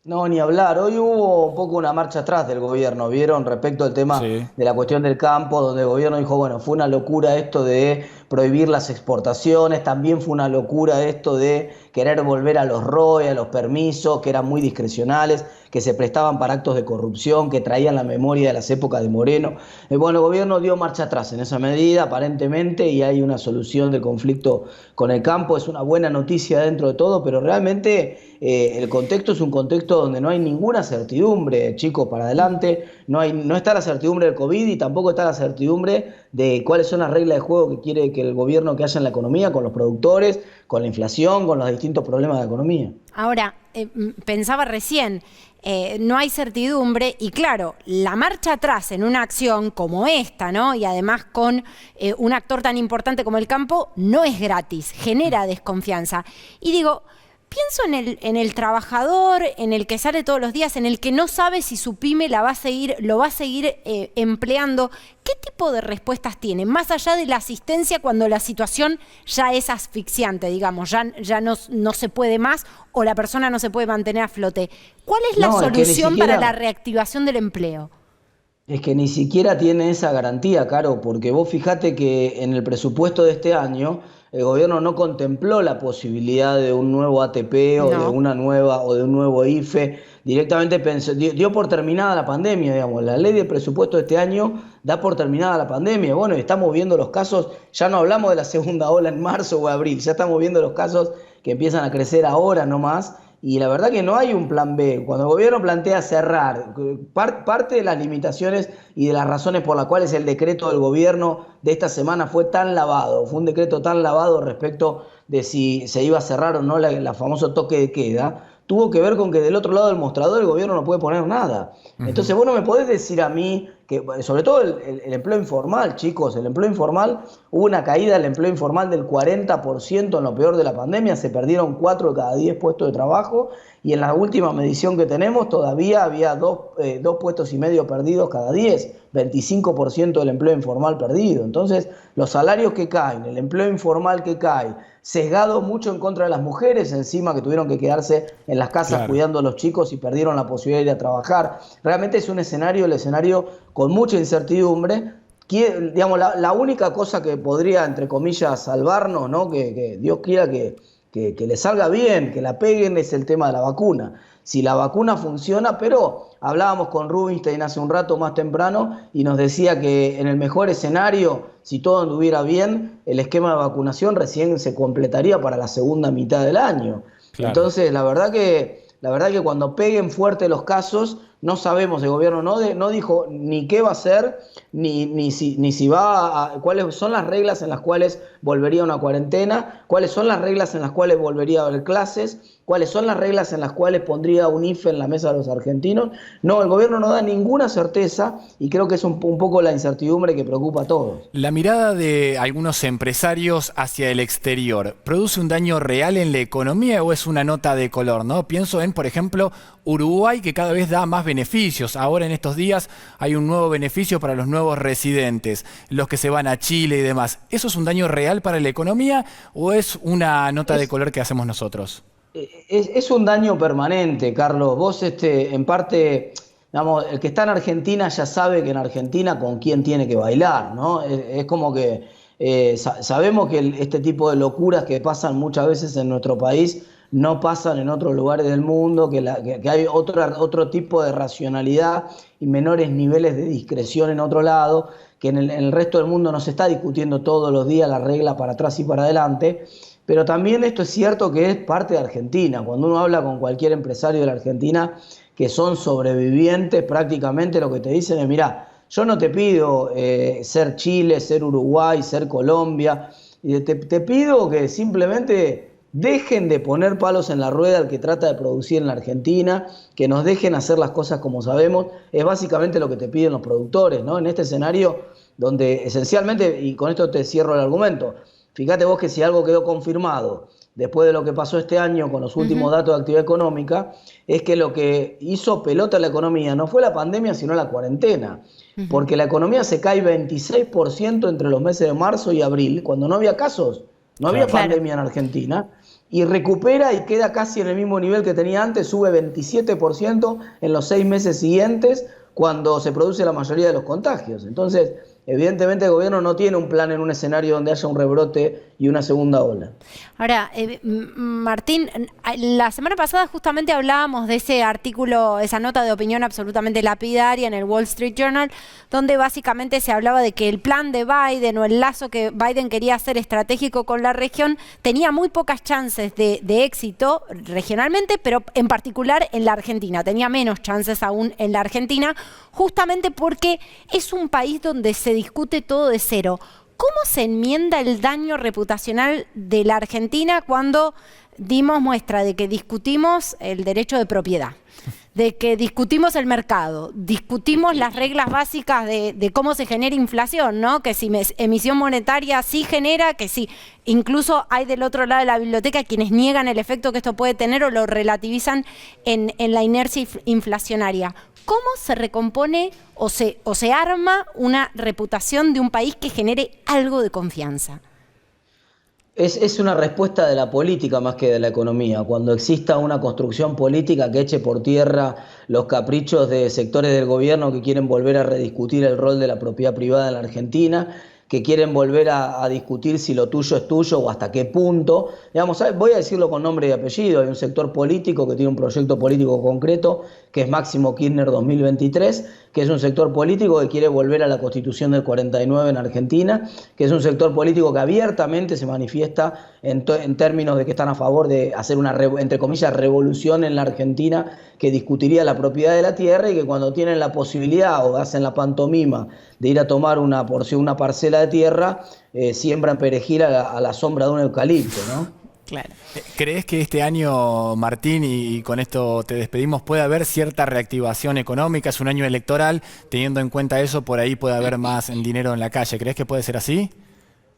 No, ni hablar. Hoy hubo un poco una marcha atrás del gobierno, ¿vieron? Respecto al tema de la cuestión del campo, donde el gobierno dijo, bueno, fue una locura esto de prohibir las exportaciones, también fue una locura esto de querer volver a los ROE, a los permisos, que eran muy discrecionales, que se prestaban para actos de corrupción, que traían la memoria de las épocas de Moreno. Bueno, el gobierno dio marcha atrás en esa medida, aparentemente, y hay una solución del conflicto con el campo. Es una buena noticia dentro de todo, pero realmente el contexto es un contexto donde no hay ninguna certidumbre, chicos, para adelante. No está la certidumbre del COVID y tampoco está la certidumbre de cuáles son las reglas de juego que quiere que el gobierno que haya en la economía, con los productores, con la inflación, con los distintos problemas de la economía. Ahora, pensaba recién, no hay certidumbre y claro, la marcha atrás en una acción como esta, ¿no? Y además con un actor tan importante como el campo, no es gratis, genera desconfianza. Y digo, pienso en el trabajador, en el que sale todos los días, en el que no sabe si su pyme lo va a seguir empleando. ¿Qué tipo de respuestas tiene? Más allá de la asistencia cuando la situación ya es asfixiante, digamos, ya no se puede más o la persona no se puede mantener a flote. ¿Cuál es la solución para la reactivación del empleo? Es que ni siquiera tiene esa garantía, Caro, porque vos fijate que en el presupuesto de este año el gobierno no contempló la posibilidad de un nuevo ATP o de una nueva o de un nuevo IFE. Directamente dio por terminada la pandemia, digamos. La ley de presupuesto de este año da por terminada la pandemia. Bueno, estamos viendo los casos, ya no hablamos de la segunda ola en marzo o abril, ya estamos viendo los casos que empiezan a crecer ahora nomás. Y la verdad que no hay un plan B. Cuando el gobierno plantea cerrar, parte de las limitaciones y de las razones por las cuales el decreto del gobierno de esta semana fue tan lavado, fue un decreto tan lavado respecto de si se iba a cerrar o no la famoso toque de queda, tuvo que ver con que del otro lado del mostrador el gobierno no puede poner nada. Entonces vos no me podés decir a mí que, sobre todo el empleo informal, chicos, el empleo informal, hubo una caída del empleo informal del 40% en lo peor de la pandemia, se perdieron 4 de cada 10 puestos de trabajo y en la última medición que tenemos todavía había 2,5 puestos perdidos cada 10, 25% del empleo informal perdido. Entonces los salarios que caen, el empleo informal que cae, sesgado mucho en contra de las mujeres, encima que tuvieron que quedarse en las casas cuidando a los chicos y perdieron la posibilidad de ir a trabajar. Realmente es un escenario, el escenario con mucha incertidumbre. Digamos, la única cosa que podría, entre comillas, salvarnos, ¿no? Que Dios quiera que le salga bien, que la peguen, es el tema de la vacuna. Si la vacuna funciona, pero hablábamos con Rubinstein hace un rato más temprano y nos decía que en el mejor escenario, si todo anduviera bien, el esquema de vacunación recién se completaría para la segunda mitad del año. Claro. Entonces, la verdad que cuando peguen fuerte los casos, no sabemos, el gobierno no dijo ni qué va a hacer, ni si va a, cuáles son las reglas en las cuales volvería una cuarentena, cuáles son las reglas en las cuales volvería a haber clases, cuáles son las reglas en las cuales pondría un IFE en la mesa de los argentinos. No, el gobierno no da ninguna certeza y creo que es un poco la incertidumbre que preocupa a todos. La mirada de algunos empresarios hacia el exterior, ¿produce un daño real en la economía o es una nota de color, ¿no? Pienso en, por ejemplo, Uruguay, que cada vez da más beneficios. Ahora en estos días hay un nuevo beneficio para los nuevos residentes, los que se van a Chile y demás. ¿Eso es un daño real para la economía o es una nota de color que hacemos nosotros? Es un daño permanente, Carlos. Vos, en parte, digamos, el que está en Argentina ya sabe que en Argentina con quién tiene que bailar, ¿no? Es como que sabemos que este tipo de locuras que pasan muchas veces en nuestro país no pasan en otros lugares del mundo, que hay otro tipo de racionalidad y menores niveles de discreción en otro lado, que en el resto del mundo no se está discutiendo todos los días la regla para atrás y para adelante. Pero también esto es cierto que es parte de Argentina. Cuando uno habla con cualquier empresario de la Argentina, que son sobrevivientes, prácticamente lo que te dicen es, mirá, yo no te pido ser Chile, ser Uruguay, ser Colombia, te pido que simplemente dejen de poner palos en la rueda al que trata de producir en la Argentina, que nos dejen hacer las cosas como sabemos. Es básicamente lo que te piden los productores, ¿no? En este escenario donde esencialmente, y con esto te cierro el argumento, fíjate vos que si algo quedó confirmado después de lo que pasó este año con los últimos datos de actividad económica, es que lo que hizo pelota la economía no fue la pandemia, sino la cuarentena. Porque la economía se cae 26% entre los meses de marzo y abril, cuando no había casos, no había pandemia en Argentina, y recupera y queda casi en el mismo nivel que tenía antes, sube 27% en los 6 meses siguientes, cuando se produce la mayoría de los contagios. Entonces, evidentemente el gobierno no tiene un plan en un escenario donde haya un rebrote y una segunda ola. Ahora, Martín, la semana pasada justamente hablábamos de ese artículo, esa nota de opinión absolutamente lapidaria en el Wall Street Journal, donde básicamente se hablaba de que el plan de Biden o el lazo que Biden quería hacer estratégico con la región tenía muy pocas chances de éxito regionalmente, pero en particular en la Argentina. Tenía menos chances aún en la Argentina, justamente porque es un país donde se discute todo de cero. ¿Cómo se enmienda el daño reputacional de la Argentina cuando dimos muestra de que discutimos el derecho de propiedad, de que discutimos el mercado, discutimos las reglas básicas de cómo se genera inflación, ¿no? Que si emisión monetaria sí genera, que sí. Incluso hay del otro lado de la biblioteca quienes niegan el efecto que esto puede tener o lo relativizan en la inercia inflacionaria. ¿Cómo se recompone o se arma una reputación de un país que genere algo de confianza? Es una respuesta de la política más que de la economía. Cuando exista una construcción política que eche por tierra los caprichos de sectores del gobierno que quieren volver a rediscutir el rol de la propiedad privada en la Argentina, que quieren volver a discutir si lo tuyo es tuyo o hasta qué punto. Digamos, voy a decirlo con nombre y apellido. Hay un sector político que tiene un proyecto político concreto, que es Máximo Kirchner 2023, que es un sector político que quiere volver a la Constitución del 49 en Argentina, que es un sector político que abiertamente se manifiesta en términos de que están a favor de hacer una, entre comillas, revolución en la Argentina que discutiría la propiedad de la tierra, y que cuando tienen la posibilidad o hacen la pantomima de ir a tomar una porción, una parcela de tierra, siembran perejil a la sombra de un eucalipto, ¿no? Claro. ¿Crees que este año, Martín, y con esto te despedimos, puede haber cierta reactivación económica? Es un año electoral, teniendo en cuenta eso, por ahí puede haber más dinero en la calle. ¿Crees que puede ser así?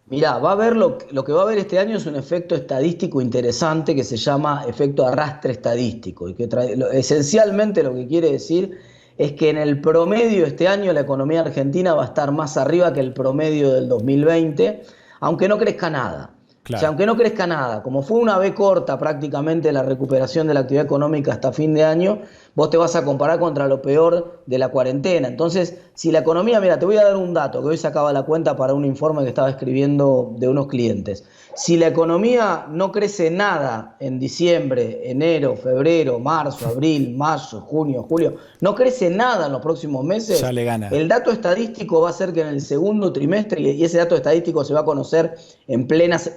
Mirá, va a haber lo que va a haber este año es un efecto estadístico interesante que se llama efecto arrastre estadístico, y que esencialmente lo que quiere decir es que en el promedio este año la economía argentina va a estar más arriba que el promedio del 2020, aunque no crezca nada. Claro. O sea, aunque no crezca nada, como fue una V corta prácticamente la recuperación de la actividad económica hasta fin de año, vos te vas a comparar contra lo peor de la cuarentena. Entonces, si la economía, mira, te voy a dar un dato, que hoy sacaba la cuenta para un informe que estaba escribiendo de unos clientes. Si la economía no crece nada en diciembre, enero, febrero, marzo, abril, mayo, junio, julio, no crece nada en los próximos meses, ya le gana. El dato estadístico va a ser que en el segundo trimestre, y ese dato estadístico se va a conocer en plenas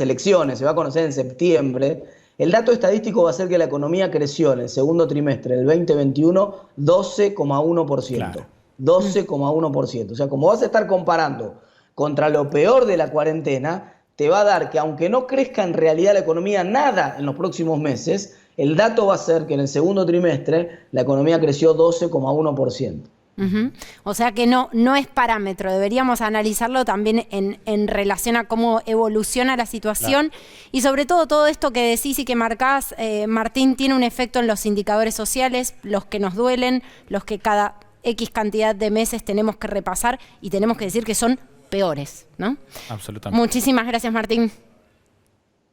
elecciones, se va a conocer en septiembre, el dato estadístico va a ser que la economía creció en el segundo trimestre del 2021 12,1%. Claro. 12,1%. O sea, como vas a estar comparando contra lo peor de la cuarentena, te va a dar que aunque no crezca en realidad la economía nada en los próximos meses, el dato va a ser que en el segundo trimestre la economía creció 12,1%. Uh-huh. O sea que no es parámetro, deberíamos analizarlo también en relación a cómo evoluciona la situación. Claro. Y sobre todo esto que decís y que marcás, Martín, tiene un efecto en los indicadores sociales, los que nos duelen, los que cada X cantidad de meses tenemos que repasar y tenemos que decir que son peores, ¿no? Absolutamente. Muchísimas gracias, Martín.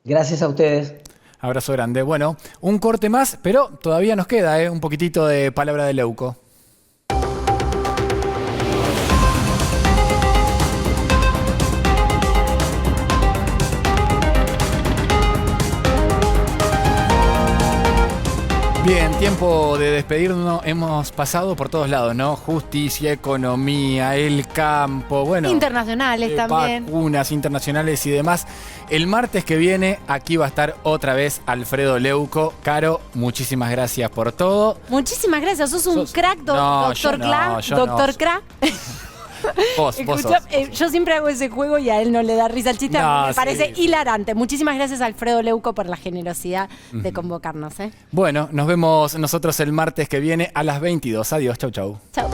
Gracias a ustedes. Abrazo grande. Bueno, un corte más, pero todavía nos queda un poquitito de palabra de Leuco. Bien, tiempo de despedirnos. Hemos pasado por todos lados, ¿no? Justicia, economía, el campo, bueno. Internacionales también. Vacunas internacionales y demás. El martes que viene aquí va a estar otra vez Alfredo Leuco. Caro, muchísimas gracias por todo. Muchísimas gracias. Sos un crack, doctor Crack. Vos yo siempre hago ese juego y a él no le da risa el chiste. Me parece hilarante. Muchísimas gracias a Alfredo Leuco por la generosidad de convocarnos. Bueno, nos vemos nosotros el martes que viene a las 22. Adiós, chau, chau. Chau.